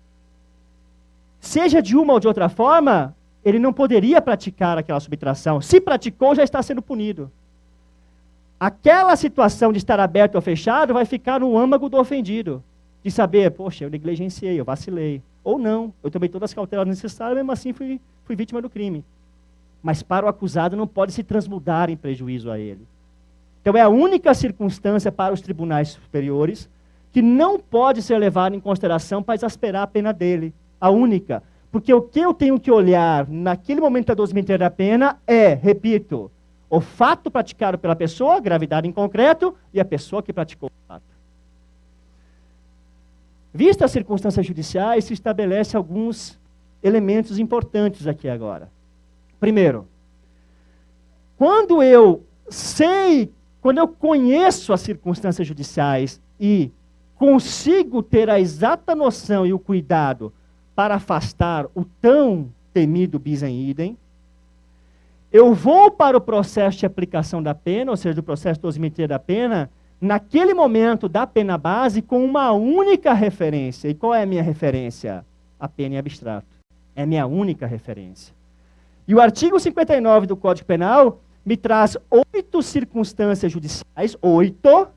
S1: Seja de uma ou de outra forma, ele não poderia praticar aquela subtração. Se praticou, já está sendo punido. Aquela situação de estar aberto ou fechado vai ficar no âmago do ofendido. De saber, poxa, eu negligenciei, eu vacilei. Ou não, eu tomei todas as cautelas necessárias, mesmo assim fui vítima do crime. Mas para o acusado não pode se transmudar em prejuízo a ele. Então é a única circunstância para os tribunais superiores que não pode ser levada em consideração para exasperar a pena dele. A única. Porque o que eu tenho que olhar naquele momento da dosimetria da pena é, repito, o fato praticado pela pessoa, gravidade em concreto, e a pessoa que praticou o fato. Vistas as circunstâncias judiciais, se estabelece alguns elementos importantes aqui agora. Primeiro, quando eu conheço as circunstâncias judiciais e consigo ter a exata noção e o cuidado para afastar o tão temido bis in idem, eu vou para o processo de aplicação da pena, ou seja, do processo de dosimetria da pena, naquele momento da pena base, com uma única referência. E qual é a minha referência? A pena em abstrato. É a minha única referência. E o artigo 59 do Código Penal me traz 8 circunstâncias judiciais, 8,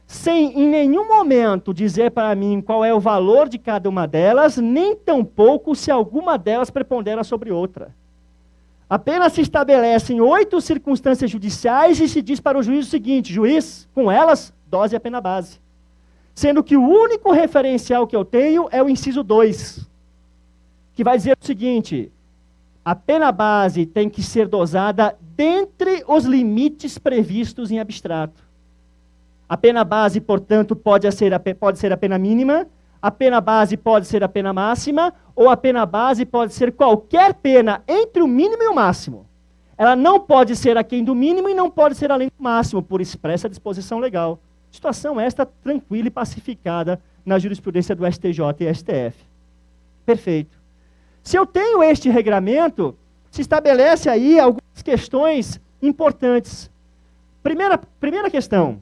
S1: sem em nenhum momento dizer para mim qual é o valor de cada uma delas, nem tampouco se alguma delas prepondera sobre outra. Apenas se estabelecem 8 circunstâncias judiciais e se diz para o juiz o seguinte: juiz, com elas, dose a pena base. Sendo que o único referencial que eu tenho é o inciso 2, que vai dizer o seguinte: a pena base tem que ser dosada dentre os limites previstos em abstrato. A pena base, portanto, pode ser a pena mínima, a pena base pode ser a pena máxima, ou a pena base pode ser qualquer pena entre o mínimo e o máximo. Ela não pode ser aquém do mínimo e não pode ser além do máximo, por expressa disposição legal. Situação esta tranquila e pacificada na jurisprudência do STJ e STF. Perfeito. Se eu tenho este regramento, se estabelece aí algumas questões importantes. Primeira questão: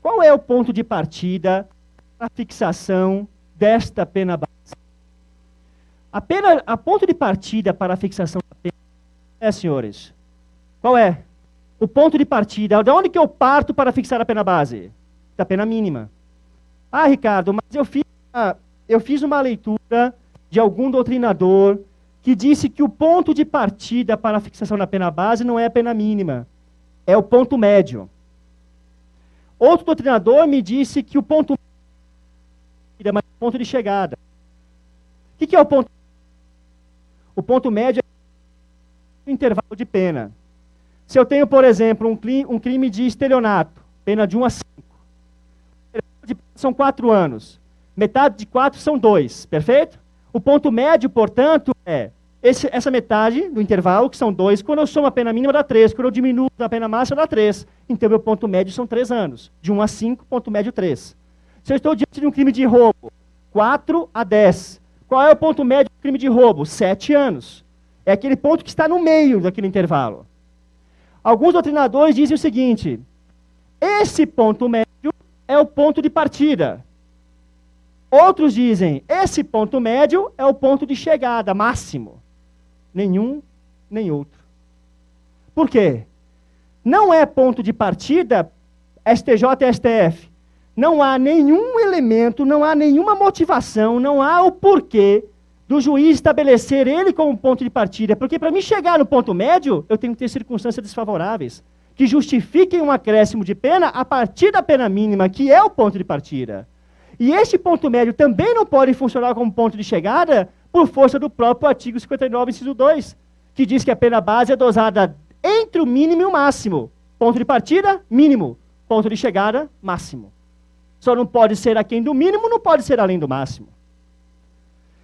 S1: qual é o ponto de partida para a fixação desta pena base? A ponto de partida para a fixação da pena senhores, qual é? O ponto de partida, de onde que eu parto para fixar a pena base? Da pena mínima. Ah, Ricardo, mas eu fiz uma leitura de algum doutrinador que disse que o ponto de partida para a fixação da pena base não é a pena mínima, é o ponto médio. Outro doutrinador me disse que o ponto ponto de chegada. O que é o ponto? O ponto médio é o intervalo de pena. Se eu tenho, por exemplo, um crime de estelionato, pena de 1 a 5. São 4 anos. Metade de 4 são 2, perfeito? O ponto médio, portanto, é essa metade do intervalo, que são 2. Quando eu somo a pena mínima, dá 3. Quando eu diminuo a pena máxima, dá 3. Então, meu ponto médio são 3 anos. De 1 a 5, ponto médio 3. Se eu estou diante de um crime de roubo, 4 a 10. Qual é o ponto médio do crime de roubo? 7 anos. É aquele ponto que está no meio daquele intervalo. Alguns doutrinadores dizem o seguinte: esse ponto médio é o ponto de partida. Outros dizem, esse ponto médio é o ponto de chegada máximo. Nenhum, nem outro. Por quê? Não é ponto de partida STJ e STF. Não há nenhum elemento, não há nenhuma motivação, não há o porquê do juiz estabelecer ele como ponto de partida. Porque para mim chegar no ponto médio, eu tenho que ter circunstâncias desfavoráveis que justifiquem um acréscimo de pena a partir da pena mínima, que é o ponto de partida. E este ponto médio também não pode funcionar como ponto de chegada por força do próprio artigo 59, inciso 2, que diz que a pena base é dosada entre o mínimo e o máximo. Ponto de partida, mínimo. Ponto de chegada, máximo. Só não pode ser aquém do mínimo, não pode ser além do máximo.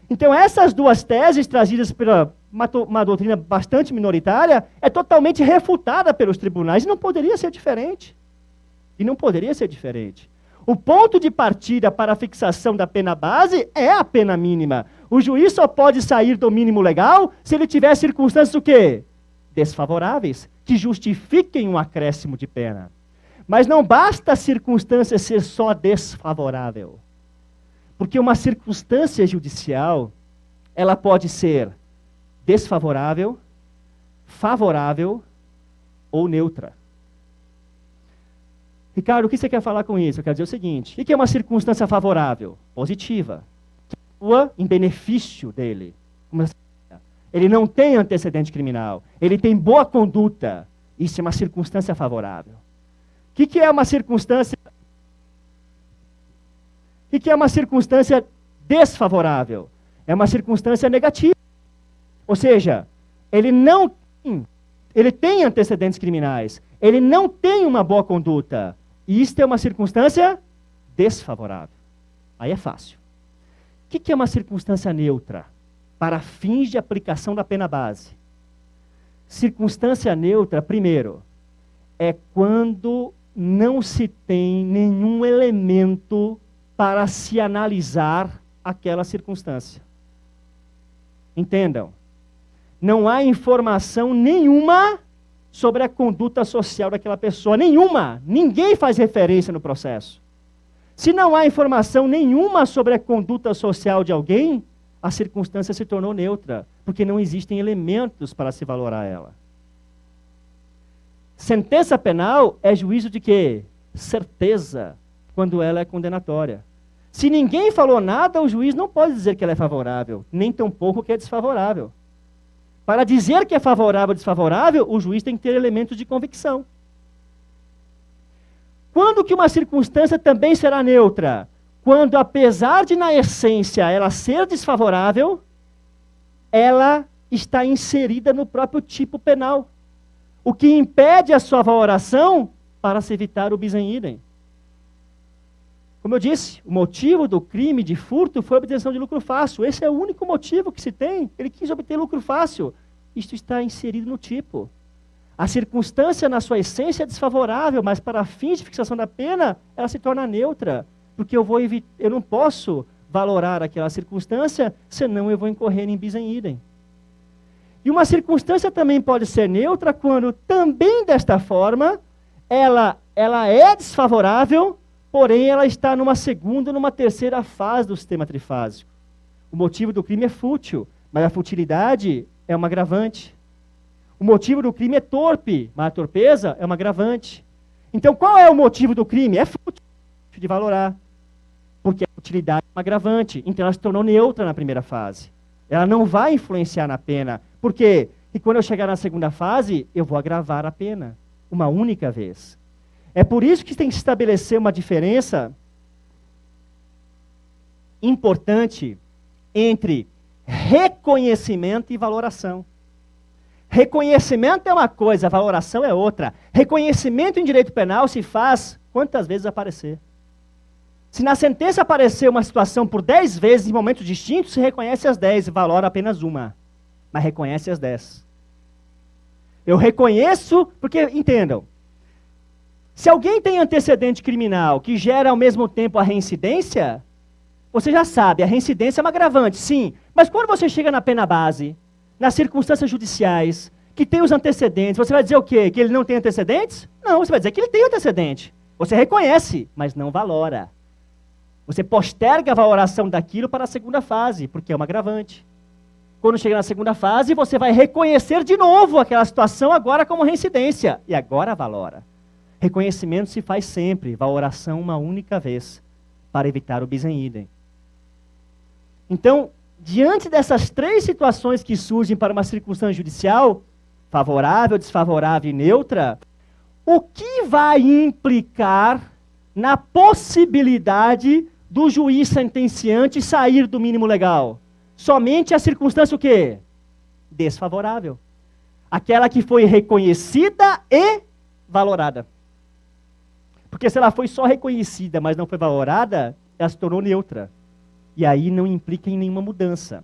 S1: Então, essas duas teses, trazidas pela uma doutrina bastante minoritária, é totalmente refutada pelos tribunais, e não poderia ser diferente. E não poderia ser diferente. O ponto de partida para a fixação da pena base é a pena mínima. O juiz só pode sair do mínimo legal se ele tiver circunstâncias o quê? Desfavoráveis, que justifiquem um acréscimo de pena. Mas não basta a circunstância ser só desfavorável. Porque uma circunstância judicial, ela pode ser desfavorável, favorável ou neutra. Ricardo, o que você quer falar com isso? Eu quero dizer o seguinte: o que é uma circunstância favorável? Positiva. Que atua em benefício dele. Ele não tem antecedente criminal. Ele tem boa conduta. Isso é uma circunstância favorável. O que é uma circunstância? O que é uma circunstância desfavorável? É uma circunstância negativa. Ou seja, ele tem antecedentes criminais. Ele não tem uma boa conduta. E isto é uma circunstância desfavorável. Aí é fácil. O que é uma circunstância neutra? Para fins de aplicação da pena base. Circunstância neutra, primeiro, é quando não se tem nenhum elemento para se analisar aquela circunstância. Entendam. Não há informação nenhuma sobre a conduta social daquela pessoa. Nenhuma. Ninguém faz referência no processo. Se não há informação nenhuma sobre a conduta social de alguém, a circunstância se tornou neutra, porque não existem elementos para se valorar ela. Sentença penal é juízo de quê? Certeza, quando ela é condenatória. Se ninguém falou nada, o juiz não pode dizer que ela é favorável, nem tampouco que é desfavorável. Para dizer que é favorável ou desfavorável, o juiz tem que ter elementos de convicção. Quando que uma circunstância também será neutra? Quando, apesar de, na essência, ela ser desfavorável, ela está inserida no próprio tipo penal. O que impede a sua valoração para se evitar o bis in idem. Como eu disse, o motivo do crime de furto foi a obtenção de lucro fácil. Esse é o único motivo que se tem. Ele quis obter lucro fácil. Isto está inserido no tipo. A circunstância, na sua essência, é desfavorável, mas para fins de fixação da pena, ela se torna neutra. Porque eu não posso valorar aquela circunstância, senão eu vou incorrer em bis in idem. E uma circunstância também pode ser neutra quando, também desta forma, ela é desfavorável, porém ela está numa segunda ou numa terceira fase do sistema trifásico. O motivo do crime é fútil, mas a futilidade é uma agravante. O motivo do crime é torpe, mas a torpeza é uma agravante. Então, qual é o motivo do crime? É fútil de valorar. Porque a futilidade é uma agravante. Então, ela se tornou neutra na primeira fase. Ela não vai influenciar na pena. Por quê? Porque quando eu chegar na segunda fase, eu vou agravar a pena. Uma única vez. É por isso que tem que se estabelecer uma diferença importante entre reconhecimento e valoração. Reconhecimento é uma coisa, valoração é outra. Reconhecimento em direito penal se faz quantas vezes aparecer. Se na sentença aparecer uma situação por 10 vezes em momentos distintos, se reconhece as 10 e valora apenas uma. Mas reconhece as 10. Eu reconheço, porque, entendam, se alguém tem antecedente criminal que gera ao mesmo tempo a reincidência, você já sabe, a reincidência é uma agravante, sim. Mas quando você chega na pena base, nas circunstâncias judiciais, que tem os antecedentes, você vai dizer o quê? Que ele não tem antecedentes? Não, você vai dizer que ele tem antecedente. Você reconhece, mas não valora. Você posterga a valoração daquilo para a segunda fase, porque é uma agravante. Quando chega na segunda fase, você vai reconhecer de novo aquela situação agora como reincidência. E agora valora. Reconhecimento se faz sempre, valoração uma única vez, para evitar o bis in idem. Então, diante dessas 3 situações que surgem para uma circunstância judicial, favorável, desfavorável e neutra, o que vai implicar na possibilidade do juiz sentenciante sair do mínimo legal? Somente a circunstância o quê? Desfavorável. Aquela que foi reconhecida e valorada. Porque se ela foi só reconhecida, mas não foi valorada, ela se tornou neutra. E aí não implica em nenhuma mudança.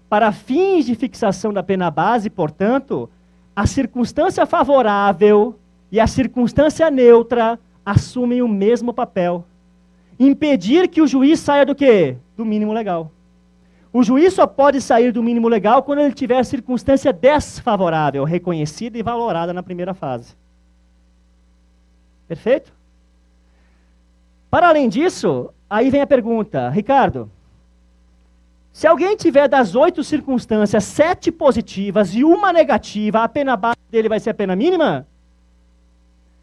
S1: Para fins de fixação da pena base, portanto, a circunstância favorável e a circunstância neutra assumem o mesmo papel. Impedir que o juiz saia do quê? Do mínimo legal. O juiz só pode sair do mínimo legal quando ele tiver circunstância desfavorável, reconhecida e valorada na primeira fase. Perfeito? Para além disso, aí vem a pergunta, Ricardo, se alguém tiver das 8 circunstâncias 7 positivas e uma negativa, a pena base dele vai ser a pena mínima?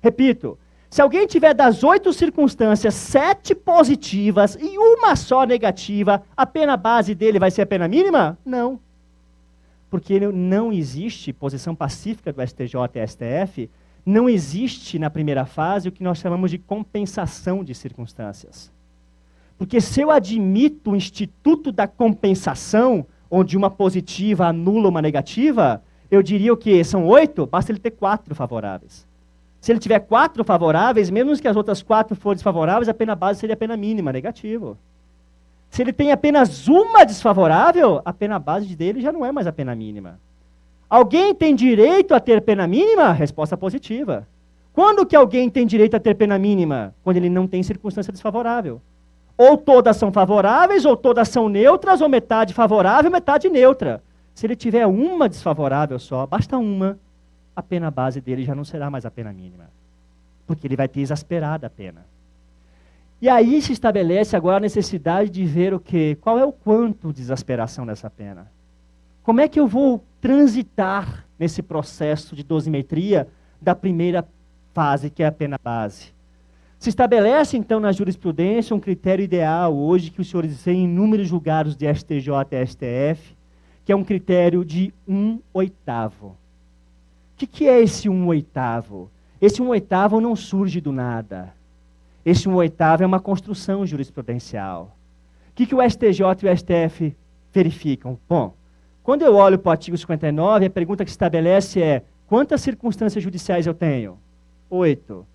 S1: Repito, se alguém tiver das 8 circunstâncias 7 positivas e uma só negativa, a pena base dele vai ser a pena mínima? Não. Porque não existe posição pacífica do STJ e STF, não existe na primeira fase o que nós chamamos de compensação de circunstâncias. Porque se eu admito o instituto da compensação, onde uma positiva anula uma negativa, eu diria o quê? São 8? Basta ele ter 4 favoráveis. Se ele tiver 4 favoráveis, menos que as outras 4 forem desfavoráveis, a pena base seria a pena mínima, negativo. Se ele tem apenas uma desfavorável, a pena base dele já não é mais a pena mínima. Alguém tem direito a ter pena mínima? Resposta positiva. Quando que alguém tem direito a ter pena mínima? Quando ele não tem circunstância desfavorável. Ou todas são favoráveis, ou todas são neutras, ou metade favorável, metade neutra. Se ele tiver uma desfavorável só, basta uma, a pena base dele já não será mais a pena mínima. Porque ele vai ter exasperado a pena. E aí se estabelece agora a necessidade de ver o quê? Qual é o quanto de exasperação dessa pena? Como é que eu vou transitar nesse processo de dosimetria da primeira fase, que é a pena base? Se estabelece, então, na jurisprudência um critério ideal hoje que os senhores veem em inúmeros julgados de STJ e STF, que é um critério de 1/8. O que é esse 1/8? Esse 1/8 não surge do nada. Esse 1/8 é uma construção jurisprudencial. O que o STJ e o STF verificam? Bom, quando eu olho para o artigo 59, a pergunta que se estabelece é: quantas circunstâncias judiciais eu tenho? 8.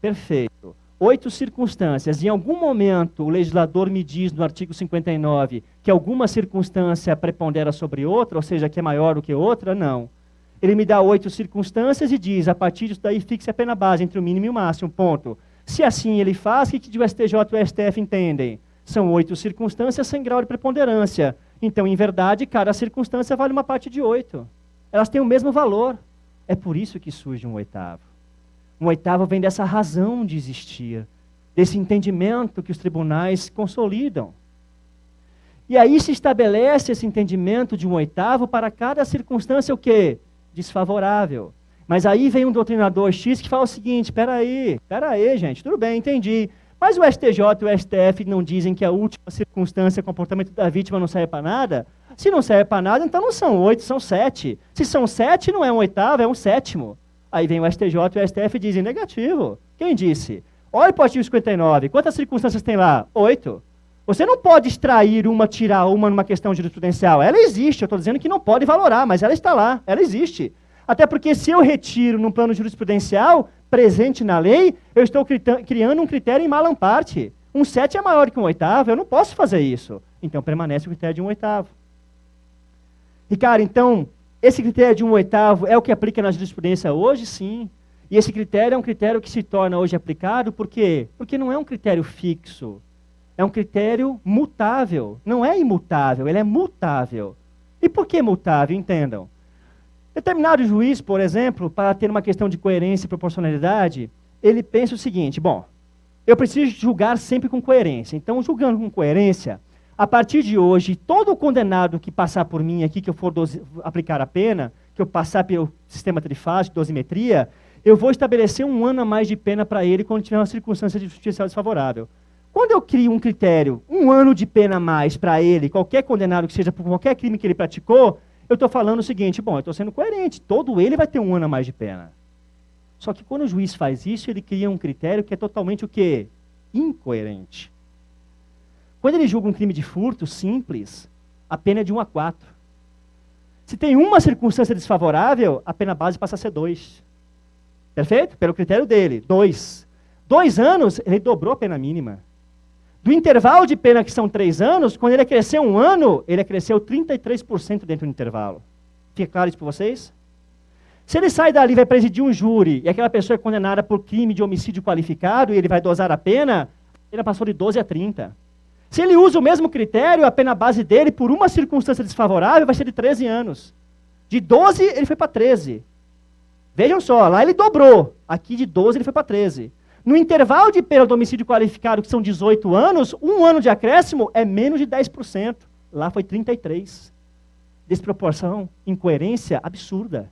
S1: Perfeito. 8 circunstâncias. Em algum momento, o legislador me diz no artigo 59 que alguma circunstância prepondera sobre outra, ou seja, que é maior do que outra? Não. Ele me dá 8 circunstâncias e diz, a partir disso daí, fixe a pena base entre o mínimo e o máximo, ponto. Se assim ele faz, o que o STJ e o STF entendem? São 8 circunstâncias sem grau de preponderância. Então, em verdade, cada circunstância vale uma parte de 8. Elas têm o mesmo valor. É por isso que surge 1/8. 1/8 vem dessa razão de existir, desse entendimento que os tribunais consolidam. E aí se estabelece esse entendimento de 1/8 para cada circunstância o quê? Desfavorável. Mas aí vem um doutrinador X que fala o seguinte, espera aí, gente, tudo bem, entendi. Mas o STJ e o STF não dizem que a última circunstância, comportamento da vítima, não serve para nada? Se não serve para nada, então não são 8, são 7. Se são 7, não é 1/8, é 1/7. Aí vem o STJ e o STF e dizem, negativo. Quem disse? Olha para o artigo 59, quantas circunstâncias tem lá? 8. Você não pode extrair uma, tirar uma numa questão jurisprudencial. Ela existe, eu estou dizendo que não pode valorar, mas ela está lá, ela existe. Até porque se eu retiro num plano jurisprudencial, presente na lei, eu estou criando um critério em malamparte. Um 7 é maior que um oitavo, eu não posso fazer isso. Então permanece o critério de um oitavo. Ricardo, então, esse critério de um oitavo é o que aplica na jurisprudência hoje? Sim. E esse critério é um critério que se torna hoje aplicado, por quê? Porque não é um critério fixo. É um critério mutável. Não é imutável, ele é mutável. E por que mutável? Entendam. Determinado juiz, por exemplo, para ter uma questão de coerência e proporcionalidade, ele pensa o seguinte, bom, eu preciso julgar sempre com coerência. Então, julgando com coerência, a partir de hoje, todo condenado que passar por mim aqui, que eu for aplicar a pena, que eu passar pelo sistema trifásico, dosimetria, eu vou estabelecer 1 ano a mais de pena para ele quando tiver uma circunstância judicial desfavorável. Quando eu crio um critério, 1 ano de pena a mais para ele, qualquer condenado que seja por qualquer crime que ele praticou, eu estou falando o seguinte, bom, eu estou sendo coerente, todo ele vai ter 1 ano a mais de pena. Só que quando o juiz faz isso, ele cria um critério que é totalmente o quê? Incoerente. Quando ele julga um crime de furto simples, a pena é de 1 a 4. Se tem uma circunstância desfavorável, a pena base passa a ser 2. Perfeito? Pelo critério dele, 2. 2 anos, ele dobrou a pena mínima. Do intervalo de pena, que são 3 anos, quando ele cresceu 1 ano, ele cresceu 33% dentro do intervalo. Fica claro isso para vocês? Se ele sai dali e vai presidir um júri, e aquela pessoa é condenada por crime de homicídio qualificado, e ele vai dosar a pena passou de 12 a 30. Se ele usa o mesmo critério, a pena base dele, por uma circunstância desfavorável, vai ser de 13 anos. De 12, ele foi para 13. Vejam só, lá ele dobrou. Aqui de 12, ele foi para 13. No intervalo de pena do homicídio qualificado, que são 18 anos, 1 ano de acréscimo é menos de 10%. Lá foi 33%. Desproporção, incoerência absurda.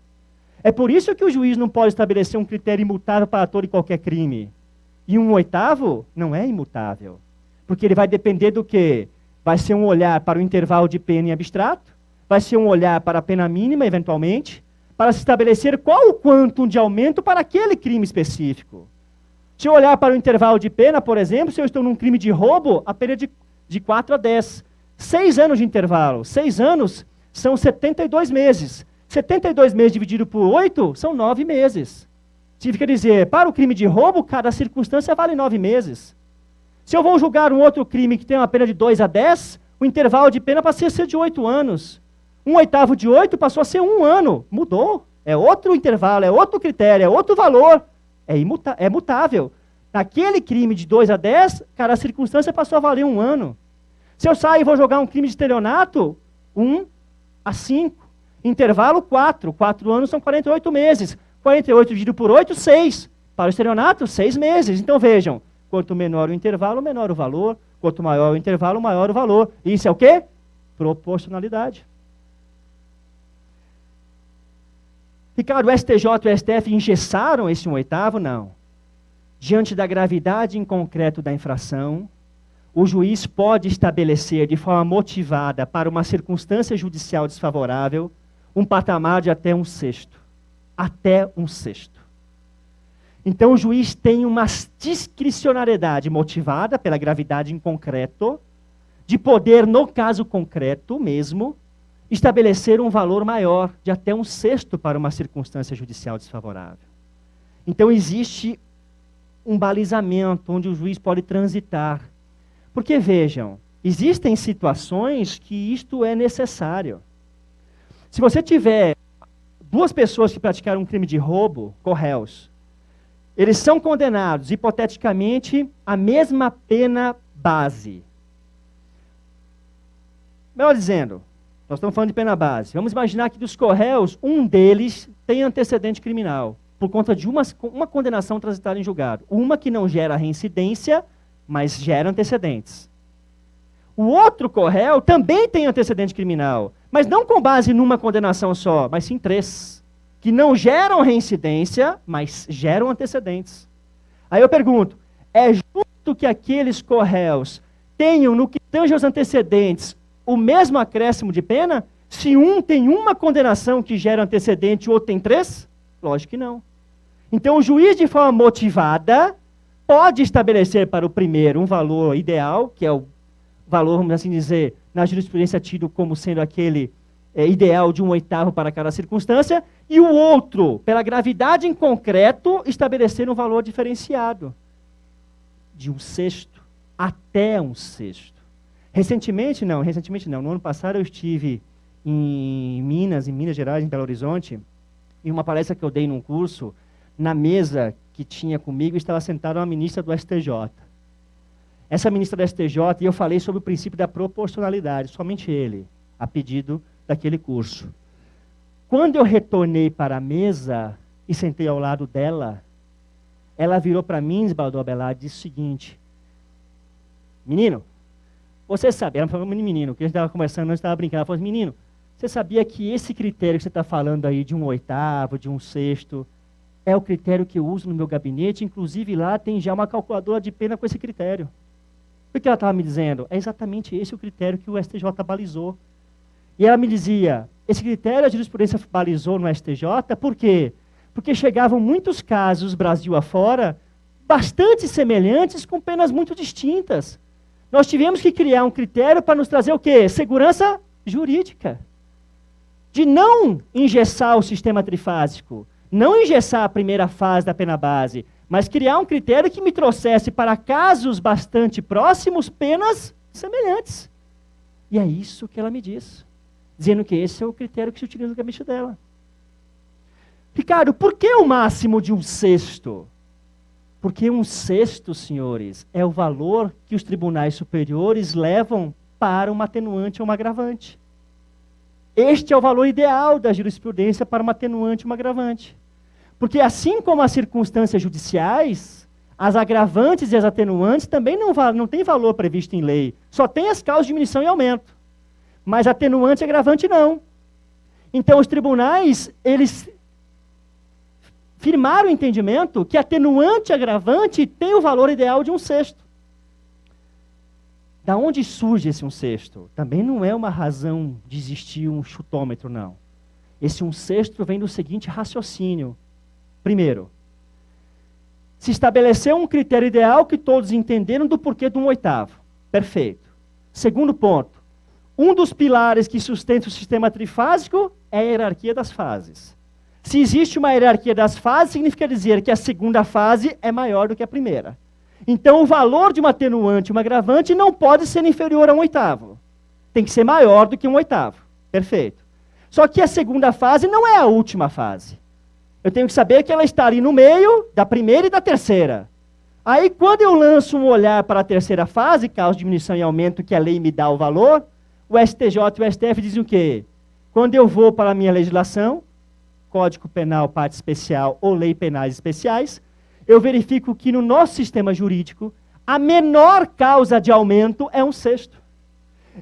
S1: É por isso que o juiz não pode estabelecer um critério imutável para todo e qualquer crime. E 1/8 não é imutável. Porque ele vai depender do quê? Vai ser um olhar para o intervalo de pena em abstrato, vai ser um olhar para a pena mínima, eventualmente, para se estabelecer qual o quantum de aumento para aquele crime específico. Se eu olhar para o intervalo de pena, por exemplo, se eu estou num crime de roubo, a pena é de 4 a 10. 6 anos de intervalo. 6 anos são 72 meses. 72 meses dividido por 8 são 9 meses. Significa dizer, para o crime de roubo, cada circunstância vale 9 meses. Se eu vou julgar um outro crime que tem uma pena de 2 a 10, o intervalo de pena passou a ser de 8 anos. 1/8 de 8 passou a ser 1 ano. Mudou. É outro intervalo, é outro critério, é outro valor. É mutável. Naquele crime de 2 a 10, cada circunstância passou a valer 1 ano. Se eu sair e vou jogar um crime de estelionato, 1 a 5. Intervalo 4. 4 anos são 48 meses. 48 dividido por 8, 6. Para o estelionato, 6 meses. Então vejam, quanto menor o intervalo, menor o valor. Quanto maior o intervalo, maior o valor. Isso é o quê? Proporcionalidade. Ricardo, o STJ e o STF engessaram esse 1/8? Não. Diante da gravidade em concreto da infração, o juiz pode estabelecer de forma motivada para uma circunstância judicial desfavorável um patamar de até 1/6. Até 1/6. Então o juiz tem uma discricionariedade motivada pela gravidade em concreto, de poder, no caso concreto mesmo, estabelecer um valor maior, de até 1/6 para uma circunstância judicial desfavorável. Então existe um balizamento onde o juiz pode transitar. Porque vejam, existem situações que isto é necessário. Se você tiver 2 pessoas que praticaram um crime de roubo, corréus, eles são condenados, hipoteticamente, à mesma pena base. Melhor dizendo, nós estamos falando de pena base. Vamos imaginar que dos corréus, um deles tem antecedente criminal, por conta de uma condenação transitada em julgado. Uma que não gera reincidência, mas gera antecedentes. O outro corréu também tem antecedente criminal, mas não com base numa condenação só, mas sim 3, que não geram reincidência, mas geram antecedentes. Aí eu pergunto, é justo que aqueles corréus tenham, no que tange aos antecedentes, o mesmo acréscimo de pena? Se um tem uma condenação que gera antecedente e o outro tem 3? Lógico que não. Então o juiz, de forma motivada, pode estabelecer para o primeiro um valor ideal, que é valor, vamos assim dizer, na jurisprudência tido como sendo aquele ideal de 1/8 para cada circunstância, e o outro, pela gravidade em concreto, estabelecer um valor diferenciado, de 1/6 até 1/6. Recentemente não, no ano passado eu estive em Minas Gerais, em Belo Horizonte, em uma palestra que eu dei num curso, na mesa que tinha comigo estava sentada uma ministra do STJ. Essa ministra do STJ, e eu falei sobre o princípio da proporcionalidade, somente ele, a pedido daquele curso. Quando eu retornei para a mesa e sentei ao lado dela, ela virou para mim, Esbaldor Abelar, e disse o seguinte: menino, você sabe, ela falou menino, que a gente estava conversando, nós estávamos brincando, ela falou: menino, você sabia que esse critério que você está falando aí de 1/8, de 1/6, é o critério que eu uso no meu gabinete, inclusive lá tem já uma calculadora de pena com esse critério. O que ela estava me dizendo? É exatamente esse o critério que o STJ balizou. E ela me dizia, esse critério a jurisprudência balizou no STJ, por quê? Porque chegavam muitos casos, Brasil afora, bastante semelhantes, com penas muito distintas. Nós tivemos que criar um critério para nos trazer o quê? Segurança jurídica. De não engessar o sistema trifásico, não engessar a primeira fase da pena base, mas criar um critério que me trouxesse para casos bastante próximos penas semelhantes. E é isso que ela me diz, dizendo que esse é o critério que se utiliza no gabinete dela. Ricardo, por que o máximo de 1/6? Porque 1/6, senhores, é o valor que os tribunais superiores levam para uma atenuante ou uma agravante. Este é o valor ideal da jurisprudência para uma atenuante ou uma agravante. Porque assim como as circunstâncias judiciais, as agravantes e as atenuantes também não têm valor previsto em lei. Só tem as causas de diminuição e aumento. Mas atenuante e agravante não. Então os tribunais, eles firmaram o entendimento que atenuante e agravante tem o valor ideal de 1/6. Da onde surge esse 1/6? Também não é uma razão de existir um chutômetro, não. Esse 1/6 vem do seguinte raciocínio. Primeiro, se estabeleceu um critério ideal que todos entenderam do porquê do 1/8. Perfeito. Segundo ponto, um dos pilares que sustenta o sistema trifásico é a hierarquia das fases. Se existe uma hierarquia das fases, significa dizer que a segunda fase é maior do que a primeira. Então, o valor de uma atenuante e uma agravante não pode ser inferior a 1/8. Tem que ser maior do que 1/8. Perfeito. Só que a segunda fase não é a última fase. Eu tenho que saber que ela está ali no meio da primeira e da terceira. Aí, quando eu lanço um olhar para a terceira fase, causa de diminuição e aumento, que a lei me dá o valor, o STJ e o STF dizem o quê? Quando eu vou para a minha legislação, Código Penal, parte especial ou lei penais especiais, eu verifico que no nosso sistema jurídico, a menor causa de aumento é 1/6.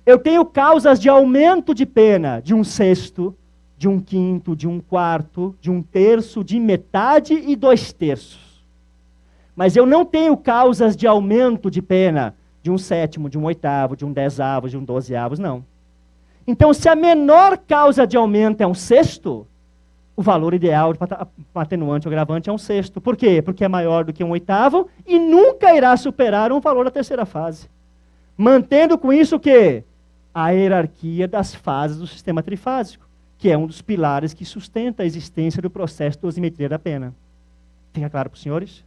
S1: Eu tenho causas de aumento de pena de 1/6, de 1/5, de 1/4, de 1/3, de metade e 2/3. Mas eu não tenho causas de aumento de pena de 1/7, de 1/8, de 1/10, de 1/12, não. Então, se a menor causa de aumento é 1/6, o valor ideal para atenuante ou agravante é 1/6. Por quê? Porque é maior do que 1/8 e nunca irá superar um valor da terceira fase. Mantendo com isso o quê? A hierarquia das fases do sistema trifásico, que é um dos pilares que sustenta a existência do processo de dosimetria da pena. Fica claro para os senhores?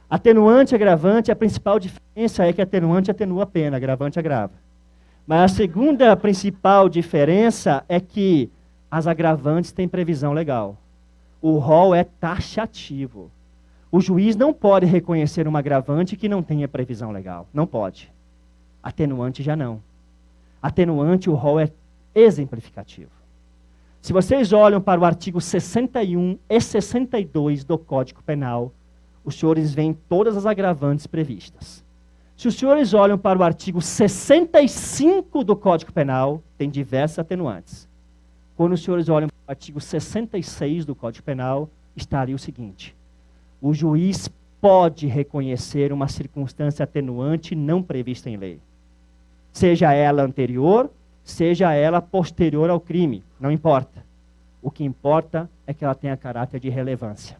S1: Atenuante e agravante, a principal diferença é que atenuante atenua a pena, agravante agrava. Mas a segunda principal diferença é que as agravantes têm previsão legal. O rol é taxativo. O juiz não pode reconhecer uma agravante que não tenha previsão legal. Não pode. Atenuante já não. Atenuante, o rol é exemplificativo. Se vocês olham para o artigo 61 e 62 do Código Penal, os senhores veem todas as agravantes previstas. Se os senhores olham para o artigo 65 do Código Penal, tem diversas atenuantes. Quando os senhores olham para o artigo 66 do Código Penal, estaria o seguinte: o juiz pode reconhecer uma circunstância atenuante não prevista em lei. Seja ela anterior, seja ela posterior ao crime, não importa. O que importa é que ela tenha caráter de relevância.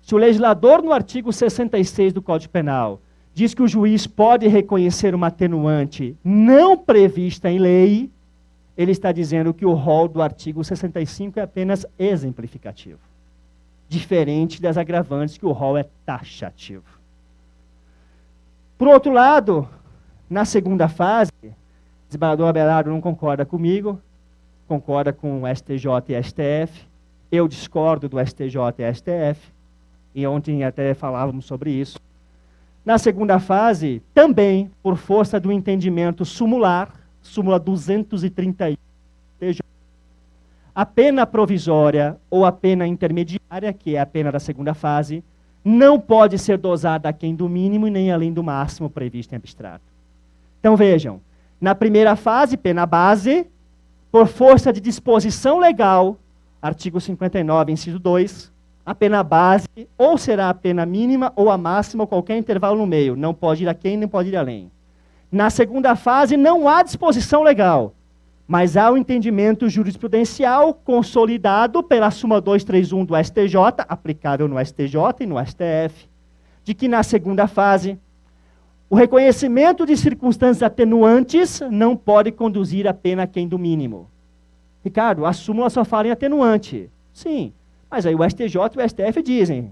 S1: Se o legislador, no artigo 66 do Código Penal, diz que o juiz pode reconhecer uma atenuante não prevista em lei, ele está dizendo que o rol do artigo 65 é apenas exemplificativo, diferente das agravantes, que o rol é taxativo. Por outro lado, na segunda fase, o desembargador Abelardo não concorda comigo, concorda com o STJ e STF, eu discordo do STJ e STF, e ontem até falávamos sobre isso. Na segunda fase, também, por força do entendimento sumular, súmula 231, a pena provisória ou a pena intermediária, que é a pena da segunda fase, não pode ser dosada aquém do mínimo e nem além do máximo previsto em abstrato. Então vejam, na primeira fase, pena base, por força de disposição legal, artigo 59, inciso 2, a pena base ou será a pena mínima ou a máxima ou qualquer intervalo no meio, não pode ir aquém nem pode ir além. Na segunda fase não há disposição legal, mas há o entendimento jurisprudencial consolidado pela súmula 231 do STJ, aplicável no STJ e no STF, de que na segunda fase o reconhecimento de circunstâncias atenuantes não pode conduzir a pena aquém do mínimo. Ricardo, a súmula só fala em atenuante. Sim, mas aí o STJ e o STF dizem.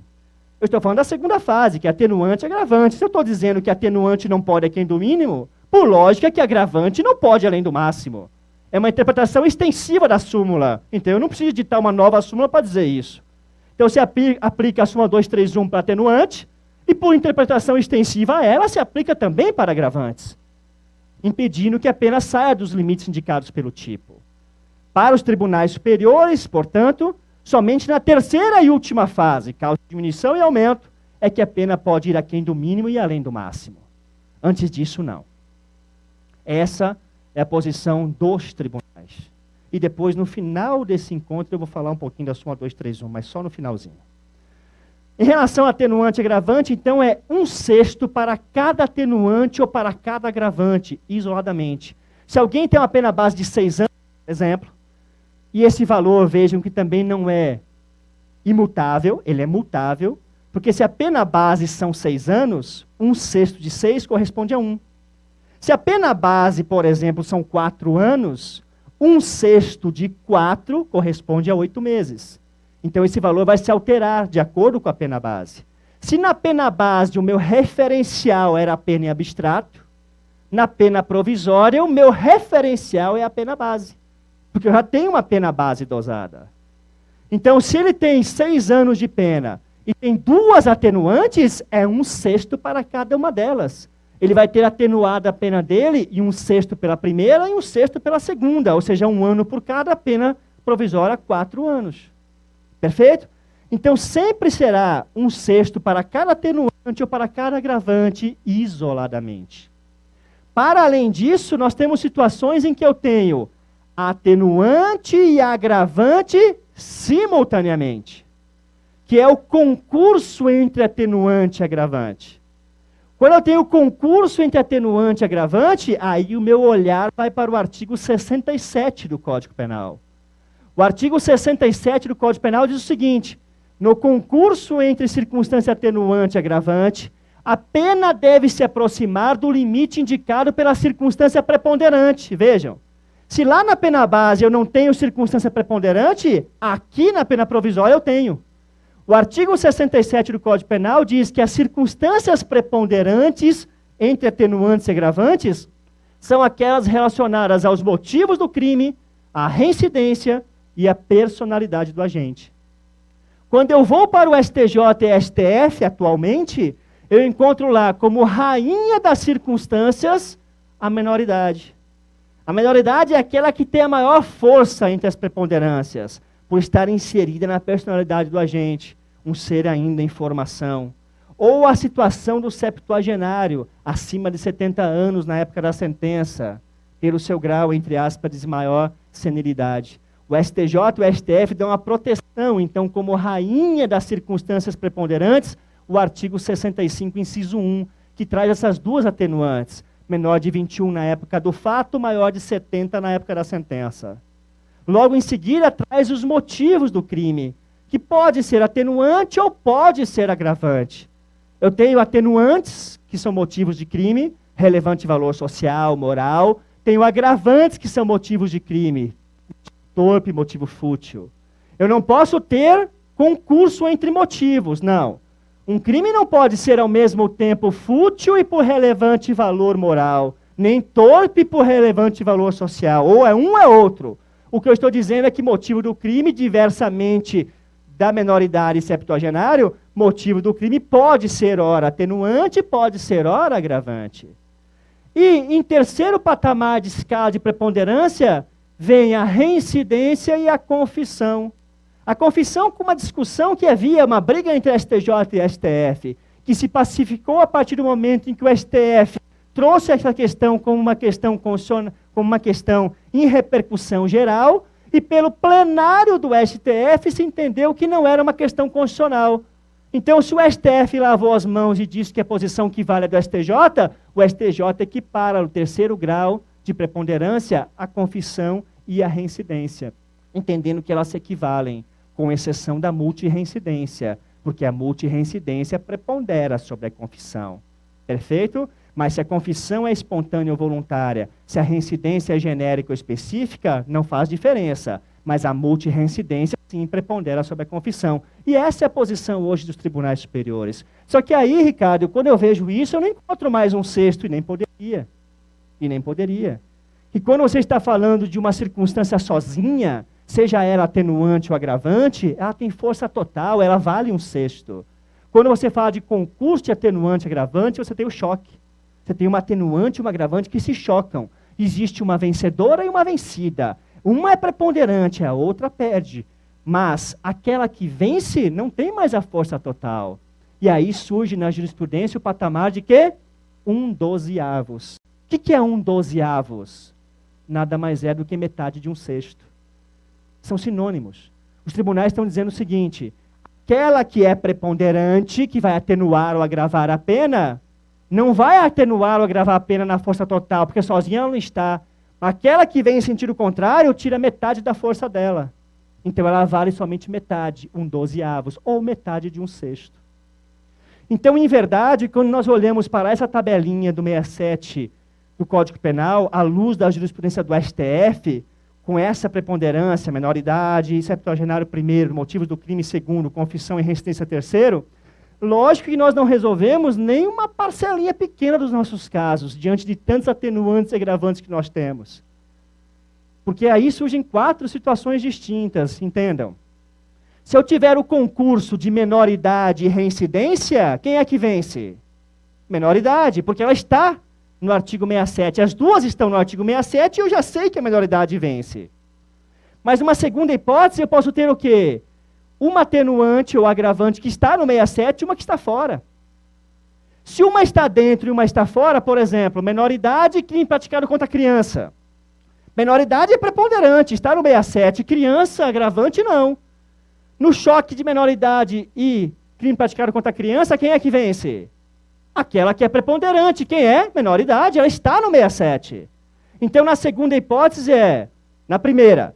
S1: Eu estou falando da segunda fase, que é atenuante e agravante. Se eu estou dizendo que atenuante não pode aquém do mínimo, por lógica que agravante não pode além do máximo. É uma interpretação extensiva da súmula. Então eu não preciso editar uma nova súmula para dizer isso. Então se aplica a súmula 231 para atenuante, e por interpretação extensiva a ela, se aplica também para agravantes, impedindo que a pena saia dos limites indicados pelo tipo. Para os tribunais superiores, portanto, somente na terceira e última fase, causa de diminuição e aumento, é que a pena pode ir aquém do mínimo e além do máximo. Antes disso, não. Essa é a posição dos tribunais. E depois, no final desse encontro, eu vou falar um pouquinho da súmula 231, mas só no finalzinho. Em relação ao atenuante e agravante, então, é 1/6 para cada atenuante ou para cada agravante, isoladamente. Se alguém tem uma pena base de 6 anos, por exemplo, e esse valor, vejam que também não é imutável, ele é mutável, porque se a pena base são 6 anos, 1/6 de 6 corresponde a 1. Se a pena base, por exemplo, são 4 anos, 1/6 de 4 corresponde a 8 meses. Então esse valor vai se alterar de acordo com a pena base. Se na pena base o meu referencial era a pena em abstrato, na pena provisória o meu referencial é a pena base. Porque eu já tenho uma pena base dosada. Então se ele tem 6 anos de pena e tem 2 atenuantes, é 1/6 para cada uma delas. Ele vai ter atenuada a pena dele e 1/6 pela primeira e 1/6 pela segunda, ou seja, 1 ano por cada, pena provisória 4 anos. Perfeito? Então sempre será 1/6 para cada atenuante ou para cada agravante isoladamente. Para além disso, nós temos situações em que eu tenho atenuante e agravante simultaneamente, que é o concurso entre atenuante e agravante. Quando eu tenho concurso entre atenuante e agravante, aí o meu olhar vai para o artigo 67 do Código Penal. O artigo 67 do Código Penal diz o seguinte: no concurso entre circunstância atenuante e agravante, a pena deve se aproximar do limite indicado pela circunstância preponderante. Vejam, se lá na pena base eu não tenho circunstância preponderante, aqui na pena provisória eu tenho. O artigo 67 do Código Penal diz que as circunstâncias preponderantes entre atenuantes e agravantes são aquelas relacionadas aos motivos do crime, à reincidência e à personalidade do agente. Quando eu vou para o STJ e STF atualmente, eu encontro lá como rainha das circunstâncias a menoridade. A menoridade é aquela que tem a maior força entre as preponderâncias, por estar inserida na personalidade do agente, um ser ainda em formação. Ou a situação do septuagenário, acima de 70 anos na época da sentença, pelo seu grau, entre aspas, de maior senilidade. O STJ e o STF dão uma proteção, então, como rainha das circunstâncias preponderantes, o artigo 65, inciso 1, que traz essas duas atenuantes, menor de 21 na época do fato, maior de 70 na época da sentença. Logo em seguida, traz os motivos do crime, que pode ser atenuante ou pode ser agravante. Eu tenho atenuantes, que são motivos de crime, relevante valor social, moral. Tenho agravantes, que são motivos de crime, torpe, motivo fútil. Eu não posso ter concurso entre motivos, não. Um crime não pode ser ao mesmo tempo fútil e por relevante valor moral, nem torpe por relevante valor social. Ou é um ou é outro. O que eu estou dizendo é que motivo do crime, diversamente da menoridade septuagenário, motivo do crime pode ser ora atenuante, pode ser ora agravante. E em terceiro patamar de escala de preponderância, vem a reincidência e a confissão. A confissão com uma discussão que havia, uma briga entre STJ e STF, que se pacificou a partir do momento em que o STF trouxe essa questão como uma questão constitucional, como uma questão em repercussão geral, e pelo plenário do STF se entendeu que não era uma questão constitucional. Então, se o STF lavou as mãos e disse que a posição que vale é do STJ, o STJ equipara o terceiro grau de preponderância a confissão e a reincidência, entendendo que elas se equivalem, com exceção da multireincidência, porque a multireincidência prepondera sobre a confissão. Perfeito? Mas se a confissão é espontânea ou voluntária, se a reincidência é genérica ou específica, não faz diferença. Mas a multireincidência, sim, prepondera sobre a confissão. E essa é a posição hoje dos tribunais superiores. Só que aí, Ricardo, quando eu vejo isso, eu não encontro mais um sexto e nem poderia. E nem poderia. E quando você está falando de uma circunstância sozinha, seja ela atenuante ou agravante, ela tem força total, ela vale um sexto. Quando você fala de concurso de atenuante e agravante, você tem o choque. Você tem uma atenuante e uma agravante que se chocam. Existe uma vencedora e uma vencida. Uma é preponderante, a outra perde. Mas aquela que vence não tem mais a força total. E aí surge na jurisprudência o patamar de quê? 1/12. O que é 1/12? Nada mais é do que metade de um sexto. São sinônimos. Os tribunais estão dizendo o seguinte: aquela que é preponderante, que vai atenuar ou agravar a pena, não vai atenuar ou agravar a pena na força total, porque sozinha ela não está. Aquela que vem em sentido contrário, tira metade da força dela. Então ela vale somente metade, 1/12, ou metade de um sexto. Então, em verdade, quando nós olhamos para essa tabelinha do 67 do Código Penal, à luz da jurisprudência do STF, com essa preponderância, menoridade, septuagenário primeiro, motivos do crime segundo, confissão e reincidência terceiro, lógico que nós não resolvemos nem uma parcelinha pequena dos nossos casos, diante de tantos atenuantes e agravantes que nós temos. Porque aí surgem 4 situações distintas, entendam. Se eu tiver o concurso de menoridade e reincidência, quem é que vence? Menoridade, porque ela está no artigo 67. As duas estão no artigo 67 e eu já sei que a menoridade vence. Mas uma segunda hipótese, eu posso ter o quê? Uma atenuante ou agravante que está no 67 e uma que está fora. Se uma está dentro e uma está fora, por exemplo, menoridade e crime praticado contra criança. Menoridade é preponderante, está no 67, criança, agravante não. No choque de menoridade e crime praticado contra criança, quem é que vence? Aquela que é preponderante. Quem é? Menoridade, ela está no 67. Então, na segunda hipótese na primeira,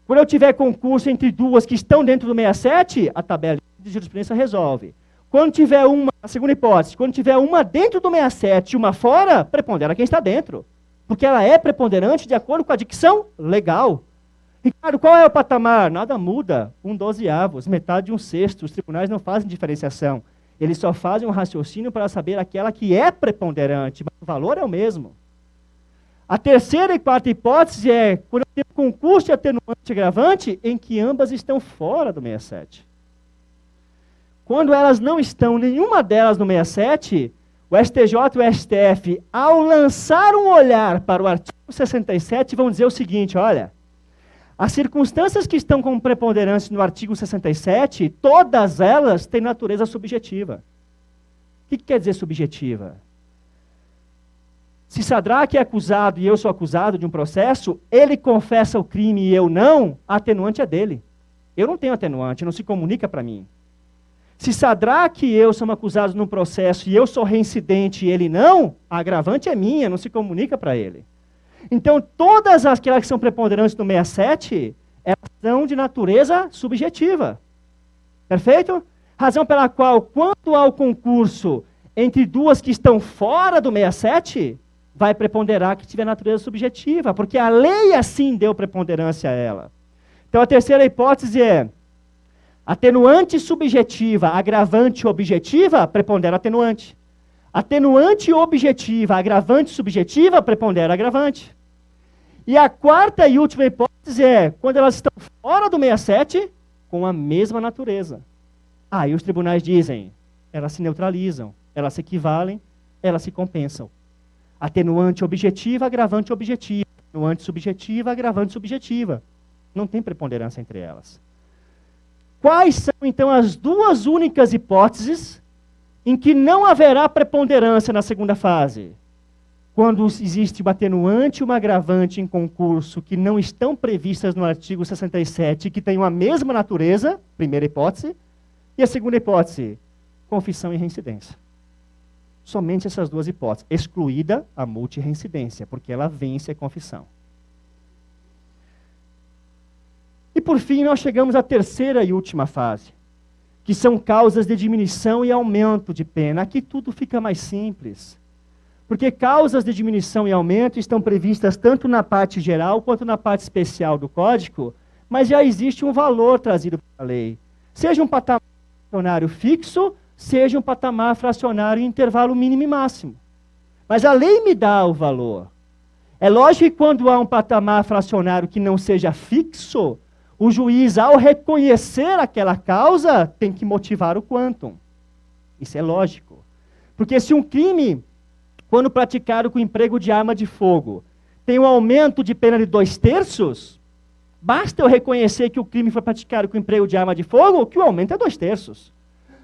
S1: quando eu tiver concurso entre duas que estão dentro do 67, a tabela de jurisprudência resolve. Quando tiver uma, a segunda hipótese, quando tiver uma dentro do 67 e uma fora, prepondera quem está dentro. Porque ela é preponderante de acordo com a dicção legal. Ricardo, qual é o patamar? Nada muda. 1/12, metade de um sexto. Os tribunais não fazem diferenciação. Eles só fazem um raciocínio para saber aquela que é preponderante, mas o valor é o mesmo. A terceira e quarta hipótese é quando eu tenho concurso de atenuante e agravante em que ambas estão fora do 67. Quando elas não estão, nenhuma delas no 67, o STJ e o STF, ao lançar um olhar para o artigo 67, vão dizer o seguinte, olha, as circunstâncias que estão como preponderância no artigo 67, todas elas têm natureza subjetiva. O que quer dizer subjetiva? Se Sadraque é acusado e eu sou acusado de um processo, ele confessa o crime e eu não, a atenuante é dele. Eu não tenho atenuante, não se comunica para mim. Se Sadraque e eu somos acusados num processo e eu sou reincidente e ele não, a agravante é minha, não se comunica para ele. Então, todas aquelas que são preponderantes no 67, elas são de natureza subjetiva. Perfeito? Razão pela qual, quando há o concurso entre duas que estão fora do 67, vai preponderar que tiver natureza subjetiva, porque a lei assim deu preponderância a ela. Então a terceira hipótese é atenuante subjetiva, agravante objetiva, prepondera atenuante. Atenuante objetiva, agravante subjetiva, prepondera agravante. E a quarta e última hipótese é quando elas estão fora do 67, com a mesma natureza. Aí os tribunais dizem, elas se neutralizam, elas se equivalem, elas se compensam. Atenuante objetiva, agravante objetiva. Atenuante subjetiva, agravante subjetiva. Não tem preponderância entre elas. Quais são, então, as duas únicas hipóteses em que não haverá preponderância na segunda fase? Quando existe uma atenuante e uma agravante em concurso que não estão previstas no artigo 67 e que têm a mesma natureza, primeira hipótese, e a segunda hipótese, confissão e reincidência. Somente essas duas hipóteses, excluída a multirreincidência, porque ela vence a confissão. E por fim, nós chegamos à terceira e última fase, que são causas de diminuição e aumento de pena. Aqui tudo fica mais simples, porque causas de diminuição e aumento estão previstas tanto na parte geral quanto na parte especial do Código, mas já existe um valor trazido pela lei. Seja um patamar fracionário fixo, seja um patamar fracionário em intervalo mínimo e máximo. Mas a lei me dá o valor. É lógico que quando há um patamar fracionário que não seja fixo, o juiz, ao reconhecer aquela causa, tem que motivar o quantum. Isso é lógico. Porque se um crime, quando praticado com emprego de arma de fogo, tem um aumento de pena de 2/3, basta eu reconhecer que o crime foi praticado com emprego de arma de fogo, que o aumento é 2/3.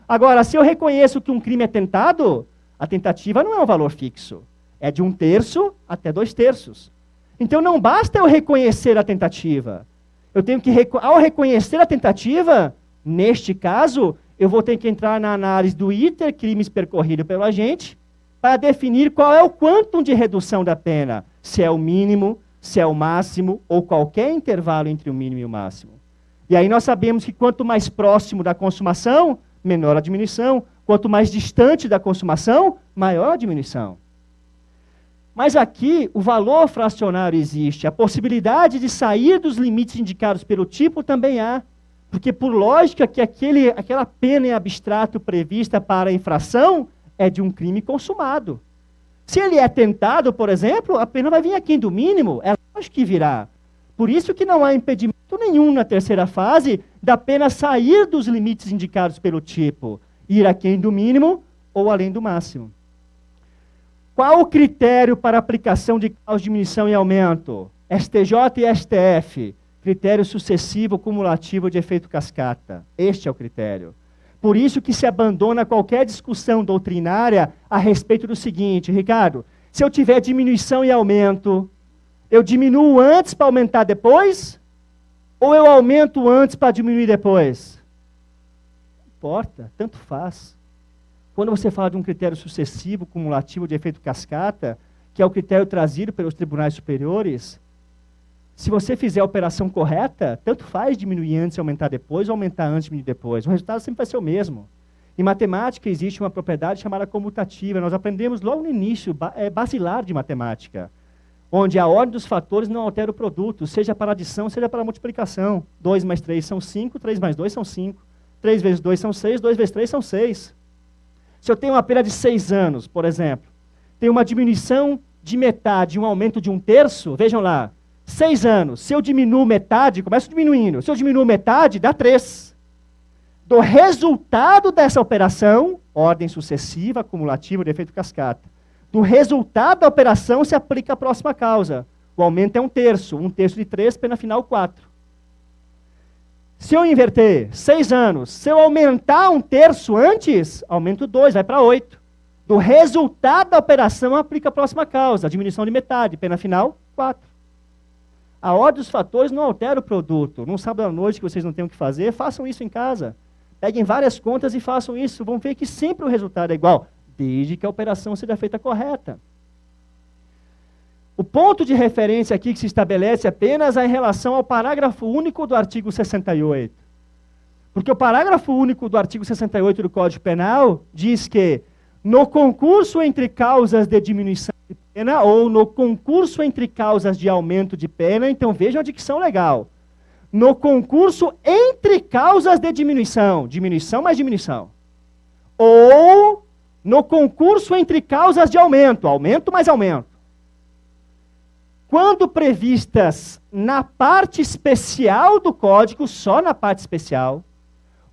S1: Agora, se eu reconheço que um crime é tentado, a tentativa não é um valor fixo. É de 1/3 até 2/3. Então não basta eu reconhecer a tentativa. Eu tenho que, ao reconhecer a tentativa, neste caso, eu vou ter que entrar na análise do iter crimes percorrido pelo agente para definir qual é o quantum de redução da pena, se é o mínimo, se é o máximo, ou qualquer intervalo entre o mínimo e o máximo. E aí nós sabemos que quanto mais próximo da consumação, menor a diminuição. Quanto mais distante da consumação, maior a diminuição. Mas aqui, o valor fracionário existe. A possibilidade de sair dos limites indicados pelo tipo também há. Porque, por lógica, que aquela pena em abstrato prevista para a infração é de um crime consumado. Se ele é tentado, por exemplo, a pena vai vir aqui do mínimo. É lógico que virá. Por isso que não há impedimento nenhum na terceira fase da pena sair dos limites indicados pelo tipo, ir aquém do mínimo ou além do máximo. Qual o critério para aplicação de causa de diminuição e aumento? STJ e STF. Critério sucessivo cumulativo de efeito cascata. Este é o critério. Por isso que se abandona qualquer discussão doutrinária a respeito do seguinte, Ricardo, se eu tiver diminuição e aumento, eu diminuo antes para aumentar depois? Ou eu aumento antes para diminuir depois? Não importa, tanto faz. Quando você fala de um critério sucessivo, cumulativo de efeito cascata, que é o critério trazido pelos tribunais superiores, se você fizer a operação correta, tanto faz diminuir antes e aumentar depois, ou aumentar antes e diminuir depois. O resultado sempre vai ser o mesmo. Em matemática existe uma propriedade chamada comutativa. Nós aprendemos logo no início, basilar de matemática, onde a ordem dos fatores não altera o produto, seja para adição, seja para multiplicação. 2 mais 3 são 5, 3 mais 2 são 5. 3 vezes 2 são 6, 2 vezes 3 são 6. Se eu tenho uma pena de 6 anos, por exemplo, tem uma diminuição de metade, um aumento de 1/3, vejam lá, 6 anos, se eu diminuo metade, começo diminuindo, se eu diminuo metade, dá 3. Do resultado dessa operação, ordem sucessiva, acumulativa, de efeito cascata, do resultado da operação se aplica a próxima causa. O aumento é 1/3, 1/3 de 3, pena final 4. Se eu inverter 6 anos, se eu aumentar 1/3 antes, aumento 2, vai para 8. Do resultado da operação, aplica a próxima causa, a diminuição de metade, pena final 4. A ordem dos fatores não altera o produto. Num sábado à noite que vocês não têm o que fazer, façam isso em casa. Peguem várias contas e façam isso. Vão ver que sempre o resultado é igual, desde que a operação seja feita correta. O ponto de referência aqui que se estabelece apenas é em relação ao parágrafo único do artigo 68. Porque o parágrafo único do artigo 68 do Código Penal diz que no concurso entre causas de diminuição de pena ou no concurso entre causas de aumento de pena, então vejam a dicção legal. No concurso entre causas de diminuição, diminuição mais diminuição. Ou no concurso entre causas de aumento, aumento mais aumento. Quando previstas na parte especial do Código, só na parte especial,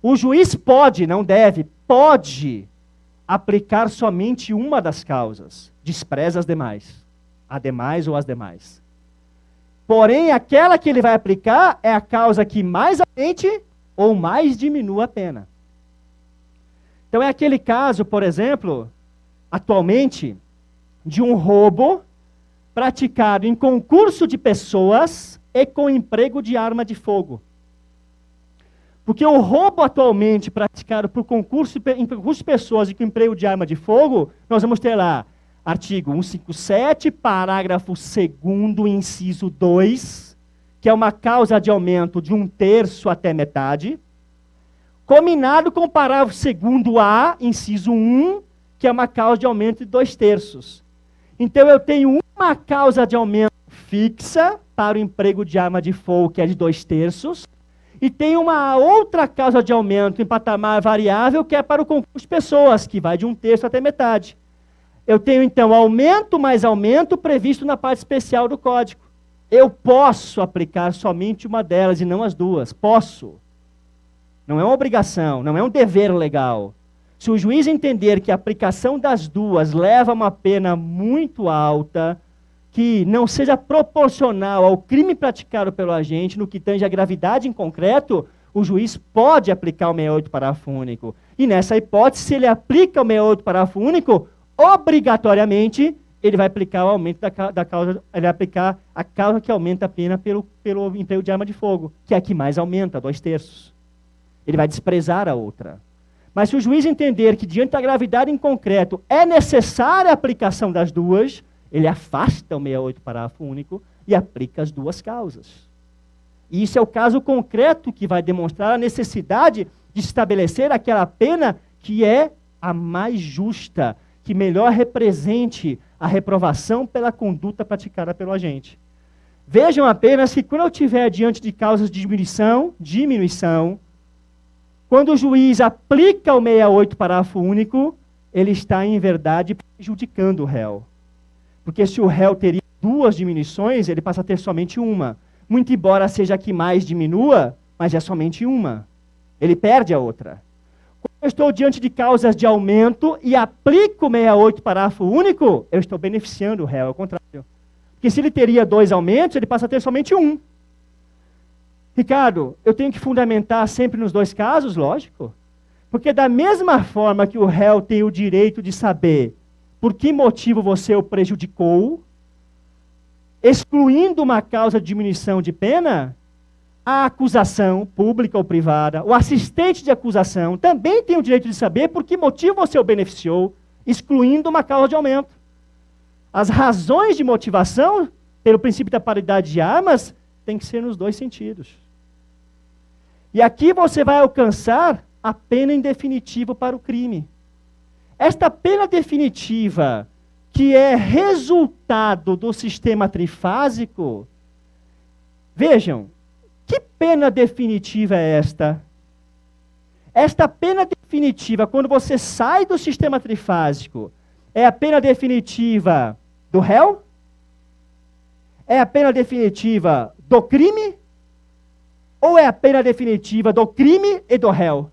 S1: o juiz pode, não deve, pode aplicar somente uma das causas, despreza as demais, a demais ou as demais. Porém, aquela que ele vai aplicar é a causa que mais aumente ou mais diminua a pena. Então é aquele caso, por exemplo, atualmente, de um roubo praticado em concurso de pessoas e com emprego de arma de fogo. Porque o roubo atualmente praticado por concurso de pessoas e com emprego de arma de fogo, nós vamos ter lá artigo 157, parágrafo 2º, inciso 2, que é uma causa de aumento de 1/3 até metade, combinado com o parágrafo 2º-A, inciso 1, que é uma causa de aumento de 2/3. Então eu tenho uma causa de aumento fixa para o emprego de arma de fogo, que é de 2/3, e tem uma outra causa de aumento em patamar variável, que é para o concurso de pessoas, que vai de 1/3 até metade. Eu tenho, então, aumento mais aumento previsto na parte especial do Código. Eu posso aplicar somente uma delas e não as duas. Posso. Não é uma obrigação, não é um dever legal. Se o juiz entender que a aplicação das duas leva a uma pena muito alta, que não seja proporcional ao crime praticado pelo agente, no que tange a gravidade em concreto, o juiz pode aplicar o 68 parágrafo único. E nessa hipótese, se ele aplica o 68 parágrafo único, obrigatoriamente, ele vai aplicar o aumento da causa, ele vai aplicar a causa que aumenta a pena pelo emprego de arma de fogo, que é a que mais aumenta, 2/3. Ele vai desprezar a outra. Mas se o juiz entender que, diante da gravidade em concreto, é necessária a aplicação das duas, ele afasta o 68 parágrafo único e aplica as duas causas. E isso é o caso concreto que vai demonstrar a necessidade de estabelecer aquela pena que é a mais justa, que melhor represente a reprovação pela conduta praticada pelo agente. Vejam apenas que quando eu estiver diante de causas de diminuição, quando o juiz aplica o 68 parágrafo único, ele está, em verdade, prejudicando o réu. Porque se o réu teria duas diminuições, ele passa a ter somente uma. Muito embora seja a que mais diminua, mas é somente uma. Ele perde a outra. Quando eu estou diante de causas de aumento e aplico o 68 parágrafo único, eu estou beneficiando o réu, ao contrário. Porque se ele teria dois aumentos, ele passa a ter somente um. Ricardo, eu tenho que fundamentar sempre nos dois casos? Lógico. Porque da mesma forma que o réu tem o direito de saber por que motivo você o prejudicou, excluindo uma causa de diminuição de pena, a acusação, pública ou privada, o assistente de acusação também tem o direito de saber por que motivo você o beneficiou, excluindo uma causa de aumento. As razões de motivação, pelo princípio da paridade de armas, tem que ser nos dois sentidos. E aqui você vai alcançar a pena em definitivo para o crime. Esta pena definitiva, que é resultado do sistema trifásico, vejam, que pena definitiva é esta? Esta pena definitiva, quando você sai do sistema trifásico, é a pena definitiva do réu? É a pena definitiva do crime? Ou é a pena definitiva do crime e do réu?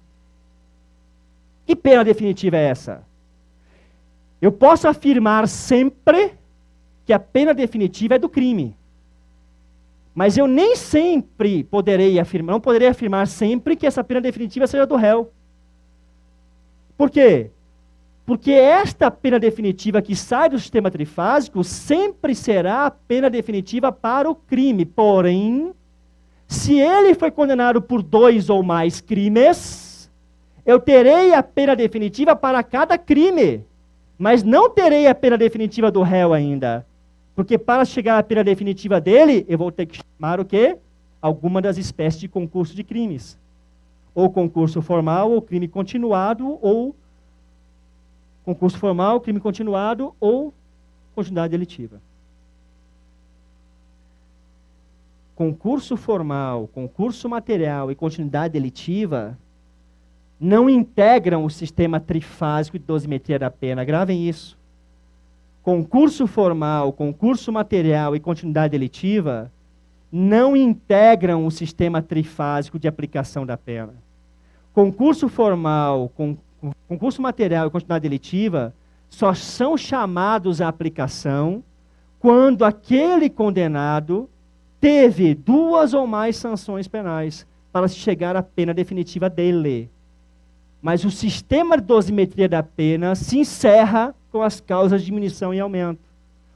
S1: Que pena definitiva é essa? Eu posso afirmar sempre que a pena definitiva é do crime. Mas eu nem sempre poderei afirmar, não poderei afirmar sempre que essa pena definitiva seja do réu. Por quê? Porque esta pena definitiva que sai do sistema trifásico sempre será a pena definitiva para o crime. Porém, se ele foi condenado por 2 ou mais crimes, eu terei a pena definitiva para cada crime, mas não terei a pena definitiva do réu ainda. Porque para chegar à pena definitiva dele, eu vou ter que chamar o quê? Alguma das espécies de concurso de crimes. ou concurso formal, ou crime continuado, ou concurso formal, crime continuado, ou continuidade delitiva. Concurso formal, concurso material e continuidade delitiva não integram o sistema trifásico de dosimetria da pena. Gravem isso. Concurso formal, concurso material e continuidade delitiva não integram o sistema trifásico de aplicação da pena. Concurso formal, concurso material e continuidade delitiva só são chamados à aplicação quando aquele condenado teve 2 ou mais sanções penais para se chegar à pena definitiva dele. Mas o sistema de dosimetria da pena se encerra com as causas de diminuição e aumento,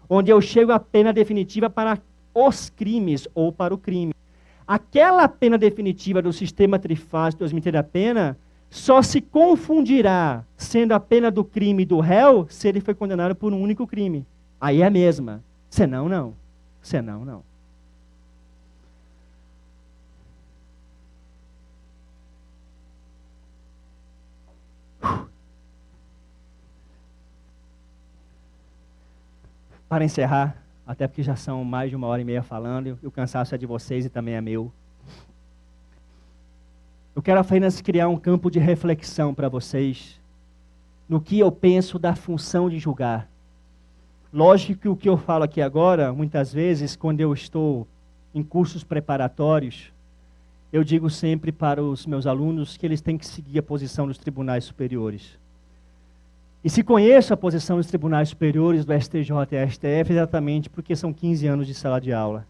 S1: onde eu chego à pena definitiva para os crimes ou para o crime. Aquela pena definitiva do sistema trifásico de dosimetria da pena só se confundirá sendo a pena do crime do réu se ele foi condenado por um único crime. Aí é a mesma. Senão, não. Senão, não. Para encerrar, até porque já são mais de 1h30 falando, e o cansaço é de vocês e também é meu. Eu quero apenas criar um campo de reflexão para vocês, no que eu penso da função de julgar. Lógico que o que eu falo aqui agora, muitas vezes, quando eu estou em cursos preparatórios, eu digo sempre para os meus alunos que eles têm que seguir a posição dos tribunais superiores. E se conheço a posição dos tribunais superiores do STJ e STF exatamente porque são 15 anos de sala de aula,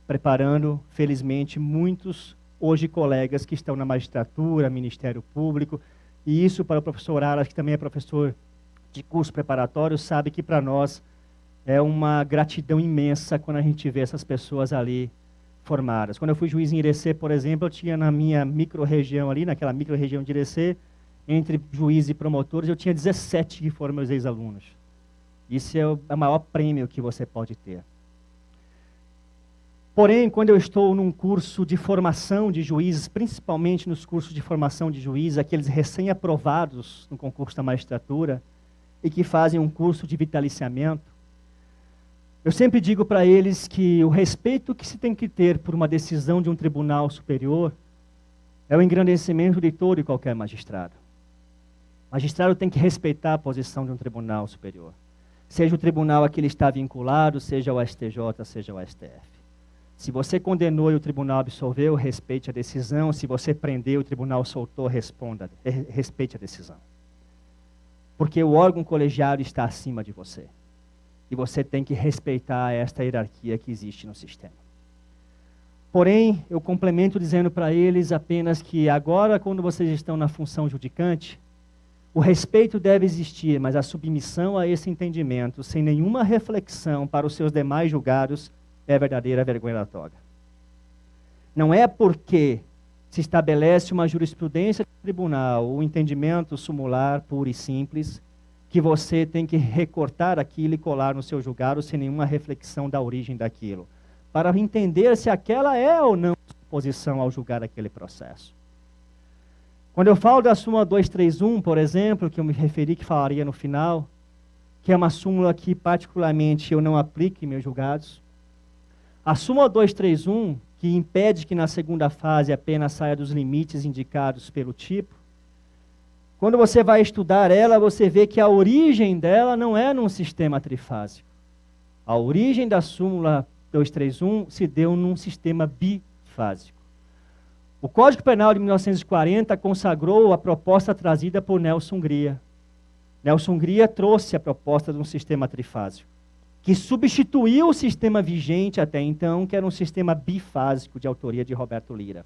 S1: preparando, felizmente, muitos hoje colegas que estão na magistratura, Ministério Público, e isso para o professor Aras, que também é professor de curso preparatório, sabe que para nós é uma gratidão imensa quando a gente vê essas pessoas ali formadas. Quando eu fui juiz em Irecê, por exemplo, eu tinha na minha micro-região ali, naquela micro-região de Irecê, entre juízes e promotores, eu tinha 17 que foram meus ex-alunos. Isso é o maior prêmio que você pode ter. Porém, quando eu estou num curso de formação de juízes, principalmente nos cursos de formação de juízes, aqueles recém-aprovados no concurso da magistratura, e que fazem um curso de vitaliciamento, eu sempre digo para eles que o respeito que se tem que ter por uma decisão de um tribunal superior é o engrandecimento de todo e qualquer magistrado. O magistrado tem que respeitar a posição de um tribunal superior. Seja o tribunal a que ele está vinculado, seja o STJ, seja o STF. Se você condenou e o tribunal absolveu, respeite a decisão. Se você prendeu e o tribunal soltou, respeite a decisão. Porque o órgão colegiado está acima de você. E você tem que respeitar esta hierarquia que existe no sistema. Porém, eu complemento dizendo para eles apenas que agora, quando vocês estão na função judicante, o respeito deve existir, mas a submissão a esse entendimento, sem nenhuma reflexão para os seus demais julgados, é verdadeira vergonha da toga. Não é porque se estabelece uma jurisprudência de tribunal, o entendimento sumular puro e simples, que você tem que recortar aquilo e colar no seu julgado sem nenhuma reflexão da origem daquilo, para entender se aquela é ou não posição ao julgar aquele processo. Quando eu falo da súmula 231, por exemplo, que eu me referi que falaria no final, que é uma súmula que particularmente eu não aplico em meus julgados, a súmula 231, que impede que na segunda fase a pena saia dos limites indicados pelo tipo, quando você vai estudar ela, você vê que a origem dela não é num sistema trifásico. A origem da súmula 231 se deu num sistema bifásico. O Código Penal de 1940 consagrou a proposta trazida por Nelson Gria. Nelson Gria trouxe a proposta de um sistema trifásico, que substituiu o sistema vigente até então, que era um sistema bifásico de autoria de Roberto Lira.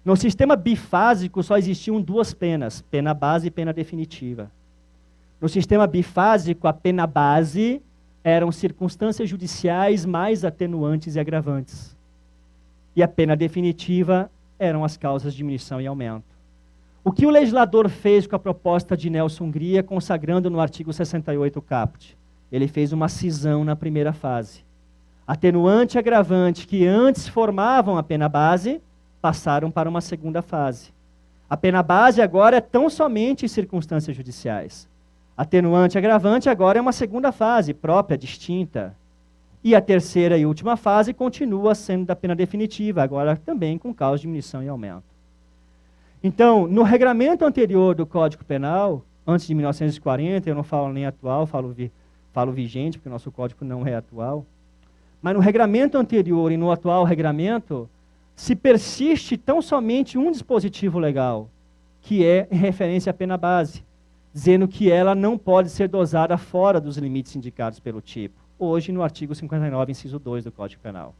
S1: No sistema bifásico só existiam 2 penas, pena base e pena definitiva. No sistema bifásico, a pena base eram circunstâncias judiciais mais atenuantes e agravantes. E a pena definitiva eram as causas de diminuição e aumento. O que o legislador fez com a proposta de Nelson Gria, consagrando no artigo 68 caput? Ele fez uma cisão na primeira fase. Atenuante e agravante que antes formavam a pena base, passaram para uma segunda fase. A pena base agora é tão somente em circunstâncias judiciais. Atenuante e agravante agora é uma segunda fase, própria, distinta. E a terceira e última fase continua sendo da pena definitiva, agora também com causa de diminuição e aumento. Então, no regramento anterior do Código Penal, antes de 1940, eu não falo nem atual, falo vigente, porque o nosso código não é atual, mas no regramento anterior e no atual regramento, se persiste tão somente um dispositivo legal, que é em referência à pena base, dizendo que ela não pode ser dosada fora dos limites indicados pelo tipo, hoje no artigo 59, inciso 2 do Código Penal.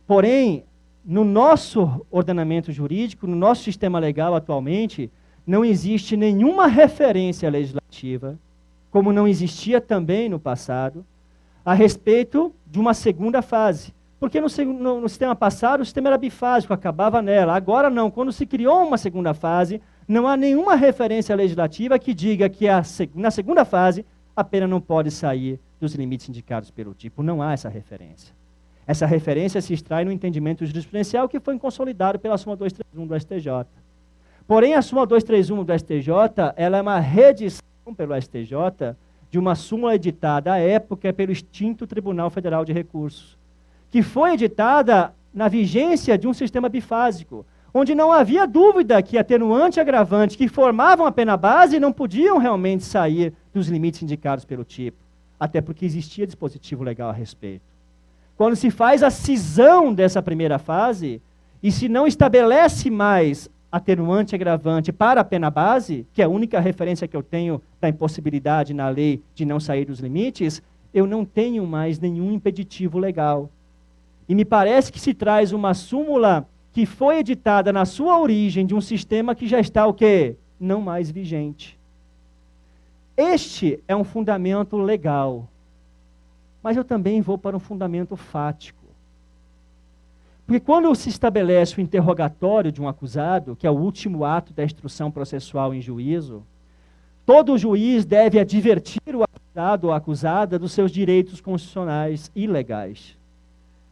S1: Porém, no nosso ordenamento jurídico, no nosso sistema legal atualmente, não existe nenhuma referência legislativa, como não existia também no passado, a respeito de uma segunda fase. Porque no sistema passado, o sistema era bifásico, acabava nela. Agora não, quando se criou uma segunda fase, não há nenhuma referência legislativa que diga que na segunda fase a pena não pode sair dos limites indicados pelo tipo. Não há essa referência. Essa referência se extrai no entendimento jurisprudencial que foi consolidado pela súmula 231 do STJ. Porém, a súmula 231 do STJ, ela é uma reedição pelo STJ de uma súmula editada à época pelo extinto Tribunal Federal de Recursos, que foi editada na vigência de um sistema bifásico, onde não havia dúvida que atenuante e agravante que formavam a pena base não podiam realmente sair dos limites indicados pelo tipo, até porque existia dispositivo legal a respeito. Quando se faz a cisão dessa primeira fase, e se não estabelece mais atenuante e agravante para a pena base, que é a única referência que eu tenho da impossibilidade na lei de não sair dos limites, eu não tenho mais nenhum impeditivo legal. E me parece que se traz uma súmula que foi editada na sua origem de um sistema que já está o quê? Não mais vigente. Este é um fundamento legal. Mas eu também vou para um fundamento fático. Porque quando se estabelece o interrogatório de um acusado, que é o último ato da instrução processual em juízo, todo juiz deve advertir o acusado ou acusada dos seus direitos constitucionais e legais.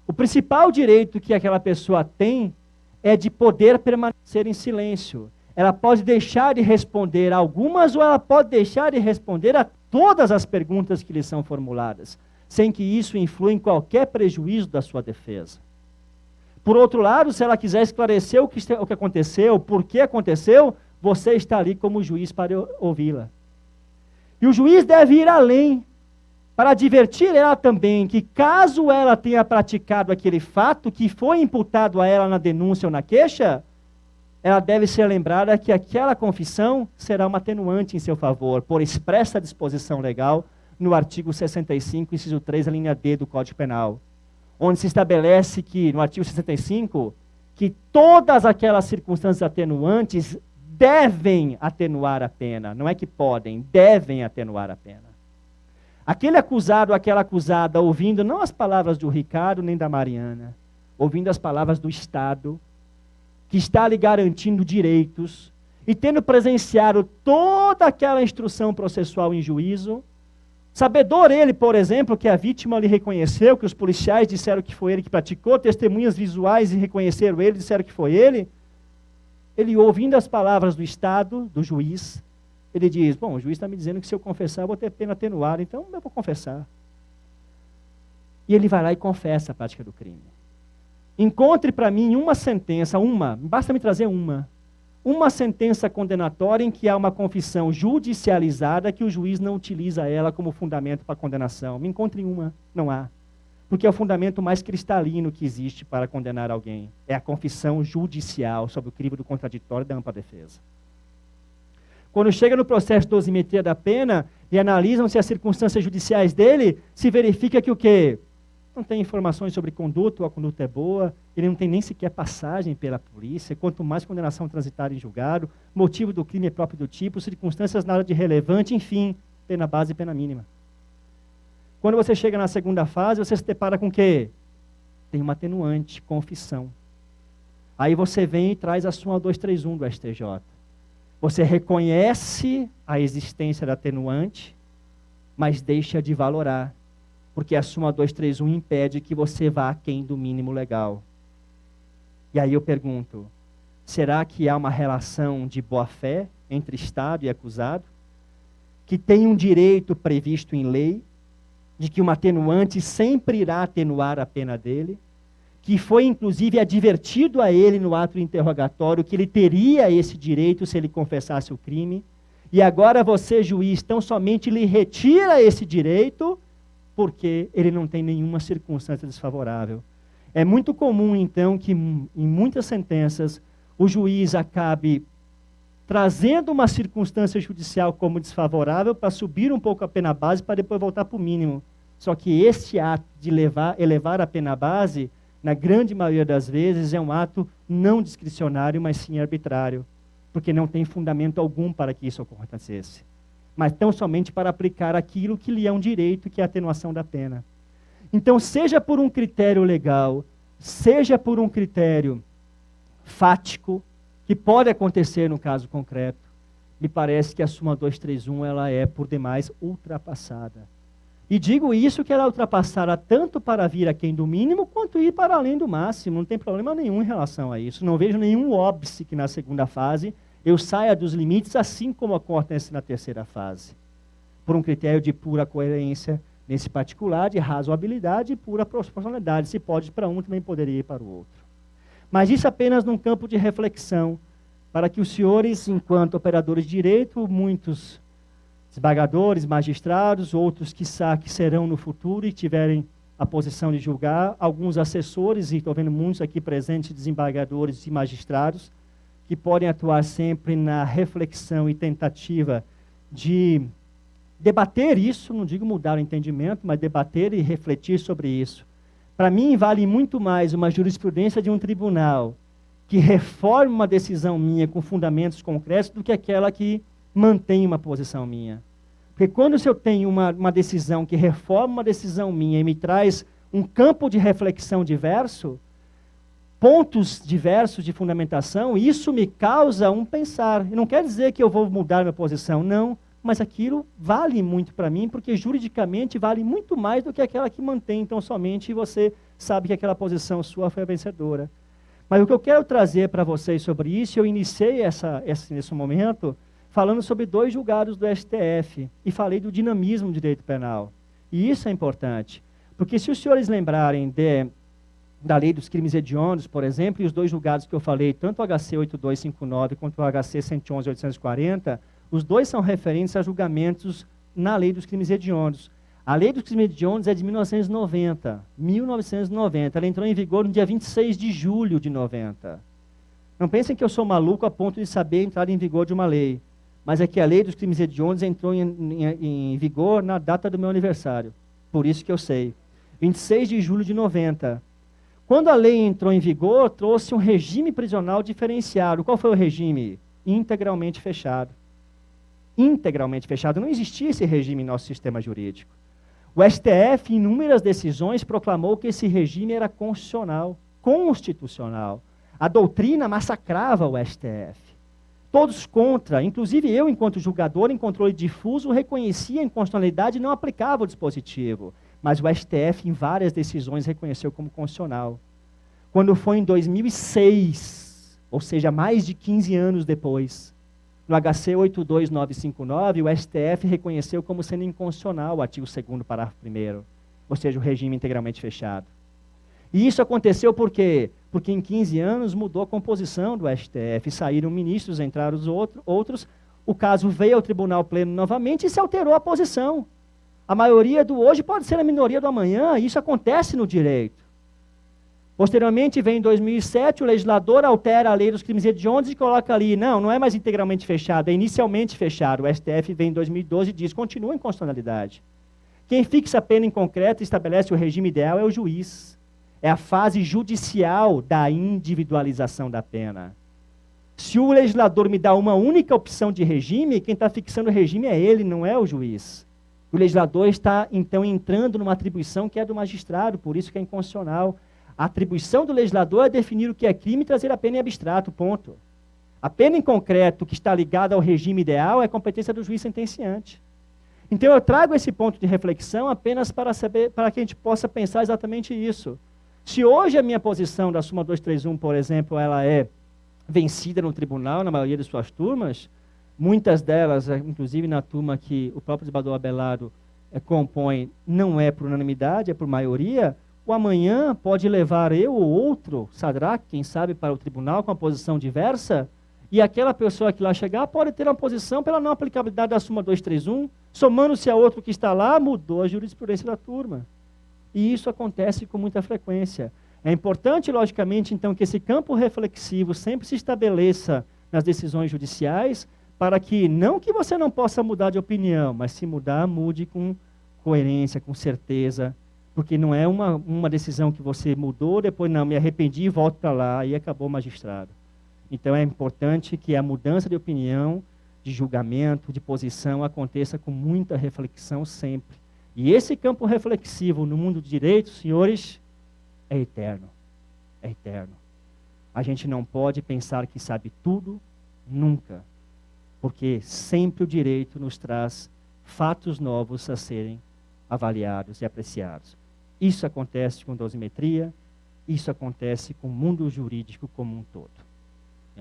S1: O principal direito que aquela pessoa tem é de poder permanecer em silêncio. Ela pode deixar de responder a algumas ou ela pode deixar de responder a todas as perguntas que lhe são formuladas, sem que isso influa em qualquer prejuízo da sua defesa. Por outro lado, se ela quiser esclarecer o que aconteceu, por que aconteceu, você está ali como juiz para ouvi-la. E o juiz deve ir além, para advertir ela também que caso ela tenha praticado aquele fato que foi imputado a ela na denúncia ou na queixa, ela deve ser lembrada que aquela confissão será uma atenuante em seu favor, por expressa disposição legal no artigo 65, inciso 3, a linha D do Código Penal, onde se estabelece que, no artigo 65, que todas aquelas circunstâncias atenuantes devem atenuar a pena, não é que podem, devem atenuar a pena. Aquele acusado, aquela acusada, ouvindo não as palavras do Ricardo nem da Mariana, ouvindo as palavras do Estado, que está lhe garantindo direitos, e tendo presenciado toda aquela instrução processual em juízo, sabedor ele, por exemplo, que a vítima lhe reconheceu, que os policiais disseram que foi ele que praticou, testemunhas visuais e reconheceram ele, disseram que foi ele, ouvindo as palavras do Estado, do juiz, ele diz, bom, o juiz está me dizendo que se eu confessar eu vou ter pena atenuada, então eu vou confessar. E ele vai lá e confessa a prática do crime. Encontre para mim uma sentença, basta me trazer uma sentença condenatória em que há uma confissão judicializada que o juiz não utiliza ela como fundamento para a condenação. Me encontre uma, não há. Porque é o fundamento mais cristalino que existe para condenar alguém. É a confissão judicial sobre o crime do contraditório da ampla defesa. Quando chega no processo de dosimetria da pena e analisam-se as circunstâncias judiciais dele, se verifica que o quê? Não tem informações sobre conduta, ou a conduta é boa, ele não tem nem sequer passagem pela polícia, quanto mais condenação transitária em julgado, motivo do crime é próprio do tipo, circunstâncias nada de relevante, enfim, pena base e pena mínima. Quando você chega na segunda fase, você se depara com o quê? Tem uma atenuante, confissão. Aí você vem e traz a súmula 231 do STJ. Você reconhece a existência da atenuante, mas deixa de valorar, porque a súmula 231 impede que você vá aquém do mínimo legal. E aí eu pergunto, Será que há uma relação de boa-fé entre Estado e acusado? Que tem um direito previsto em lei, de que um atenuante sempre irá atenuar a pena dele, que foi inclusive advertido a ele no ato interrogatório que ele teria esse direito se ele confessasse o crime, e agora você, juiz, tão somente lhe retira esse direito porque ele não tem nenhuma circunstância desfavorável. É muito comum, então, que em muitas sentenças o juiz acabe trazendo uma circunstância judicial como desfavorável para subir um pouco a pena base para depois voltar para o mínimo. Só que esse ato de elevar a pena base, na grande maioria das vezes, é um ato não discricionário, mas sim arbitrário, porque não tem fundamento algum para que isso acontecesse, mas tão somente para aplicar aquilo que lhe é um direito, que é a atenuação da pena. Então, seja por um critério legal, seja por um critério fático, que pode acontecer no caso concreto, me parece que a súmula 231 ela é, por demais, ultrapassada. E digo isso que ela é ultrapassada tanto para vir aquém do mínimo, quanto ir para além do máximo. Não tem problema nenhum em relação a isso. Não vejo nenhum óbice que na segunda fase eu saia dos limites, assim como acontece na terceira fase. Por um critério de pura coerência, nesse particular, de razoabilidade e pura proporcionalidade. Se pode ir para um, também poderia ir para o outro. Mas isso apenas num campo de reflexão, para que os senhores, enquanto operadores de direito, muitos desembargadores, magistrados, outros quiçá que serão no futuro e tiverem a posição de julgar, alguns assessores, e estou vendo muitos aqui presentes, desembargadores e magistrados, que podem atuar sempre na reflexão e tentativa de debater isso, não digo mudar o entendimento, mas debater e refletir sobre isso. Para mim, vale muito mais uma jurisprudência de um tribunal que reforme uma decisão minha com fundamentos concretos do que aquela que mantém uma posição minha. Porque quando eu tenho uma decisão que reforma uma decisão minha e me traz um campo de reflexão diverso, pontos diversos de fundamentação, isso me causa um pensar. E não quer dizer que eu vou mudar minha posição, não. Mas aquilo vale muito para mim, porque juridicamente vale muito mais do que aquela que mantém, então somente você sabe que aquela posição sua foi a vencedora. Mas o que eu quero trazer para vocês sobre isso, eu iniciei nesse momento falando sobre 2 julgados do STF, e falei do dinamismo do direito penal. E isso é importante, porque se os senhores lembrarem da lei dos crimes hediondos, por exemplo, e os 2 julgados que eu falei, tanto o HC 8259 quanto o HC 111.840, os 2 são referentes a julgamentos na lei dos crimes hediondos. A lei dos crimes hediondos é de 1990. Ela entrou em vigor no dia 26 de julho de 90. Não pensem que eu sou maluco a ponto de saber a entrada em vigor de uma lei. Mas é que a lei dos crimes hediondos entrou em vigor na data do meu aniversário. Por isso que eu sei. 26 de julho de 90. Quando a lei entrou em vigor, trouxe um regime prisional diferenciado. Qual foi o regime? Integralmente fechado. Integralmente fechado. Não existia esse regime em nosso sistema jurídico. O STF, em inúmeras decisões, proclamou que esse regime era constitucional. A doutrina massacrava o STF. Todos contra, inclusive eu, enquanto julgador em controle difuso, reconhecia a inconstitucionalidade e não aplicava o dispositivo. Mas o STF, em várias decisões, reconheceu como constitucional. Quando foi em 2006, ou seja, mais de 15 anos depois, no HC 82959, o STF reconheceu como sendo inconstitucional o artigo 2º, parágrafo 1º, ou seja, o regime integralmente fechado. E isso aconteceu por quê? Porque em 15 anos mudou a composição do STF, saíram ministros, entraram os outros, o caso veio ao Tribunal Pleno novamente e se alterou a posição. A maioria do hoje pode ser a minoria do amanhã, e isso acontece no direito. Posteriormente, vem em 2007, o legislador altera a lei dos crimes hediondos e coloca ali, não é mais integralmente fechado, é inicialmente fechado. O STF vem em 2012 e diz, continua em constitucionalidade. Quem fixa a pena em concreto e estabelece o regime ideal é o juiz. É a fase judicial da individualização da pena. Se o legislador me dá uma única opção de regime, quem está fixando o regime é ele, não é o juiz. O legislador está, então, entrando numa atribuição que é do magistrado, por isso que é inconstitucional. A atribuição do legislador é definir o que é crime e trazer a pena em abstrato, ponto. A pena em concreto, que está ligada ao regime ideal, é competência do juiz sentenciante. Então, eu trago esse ponto de reflexão apenas para que a gente possa pensar exatamente isso. Se hoje a minha posição da súmula 231, por exemplo, ela é vencida no tribunal, na maioria de suas turmas, muitas delas, inclusive na turma que o próprio desembargador Abelardo compõe, não é por unanimidade, é por maioria, o amanhã pode levar eu ou outro, Sadraque, quem sabe, para o tribunal com uma posição diversa, e aquela pessoa que lá chegar pode ter uma posição pela não aplicabilidade da súmula 231, somando-se a outro que está lá, mudou a jurisprudência da turma. E isso acontece com muita frequência. É importante, logicamente, então, que esse campo reflexivo sempre se estabeleça nas decisões judiciais, para que, não que você não possa mudar de opinião, mas se mudar, mude com coerência, com certeza, porque não é uma decisão que você mudou, depois não, me arrependi e volto para lá, e acabou o magistrado. Então é importante que a mudança de opinião, de julgamento, de posição, aconteça com muita reflexão sempre. E esse campo reflexivo no mundo do direito, senhores, é eterno. É eterno. A gente não pode pensar que sabe tudo, nunca. Porque sempre o direito nos traz fatos novos a serem avaliados e apreciados. Isso acontece com dosimetria, isso acontece com o mundo jurídico como um todo.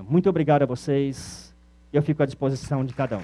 S1: Muito obrigado a vocês, eu fico à disposição de cada um.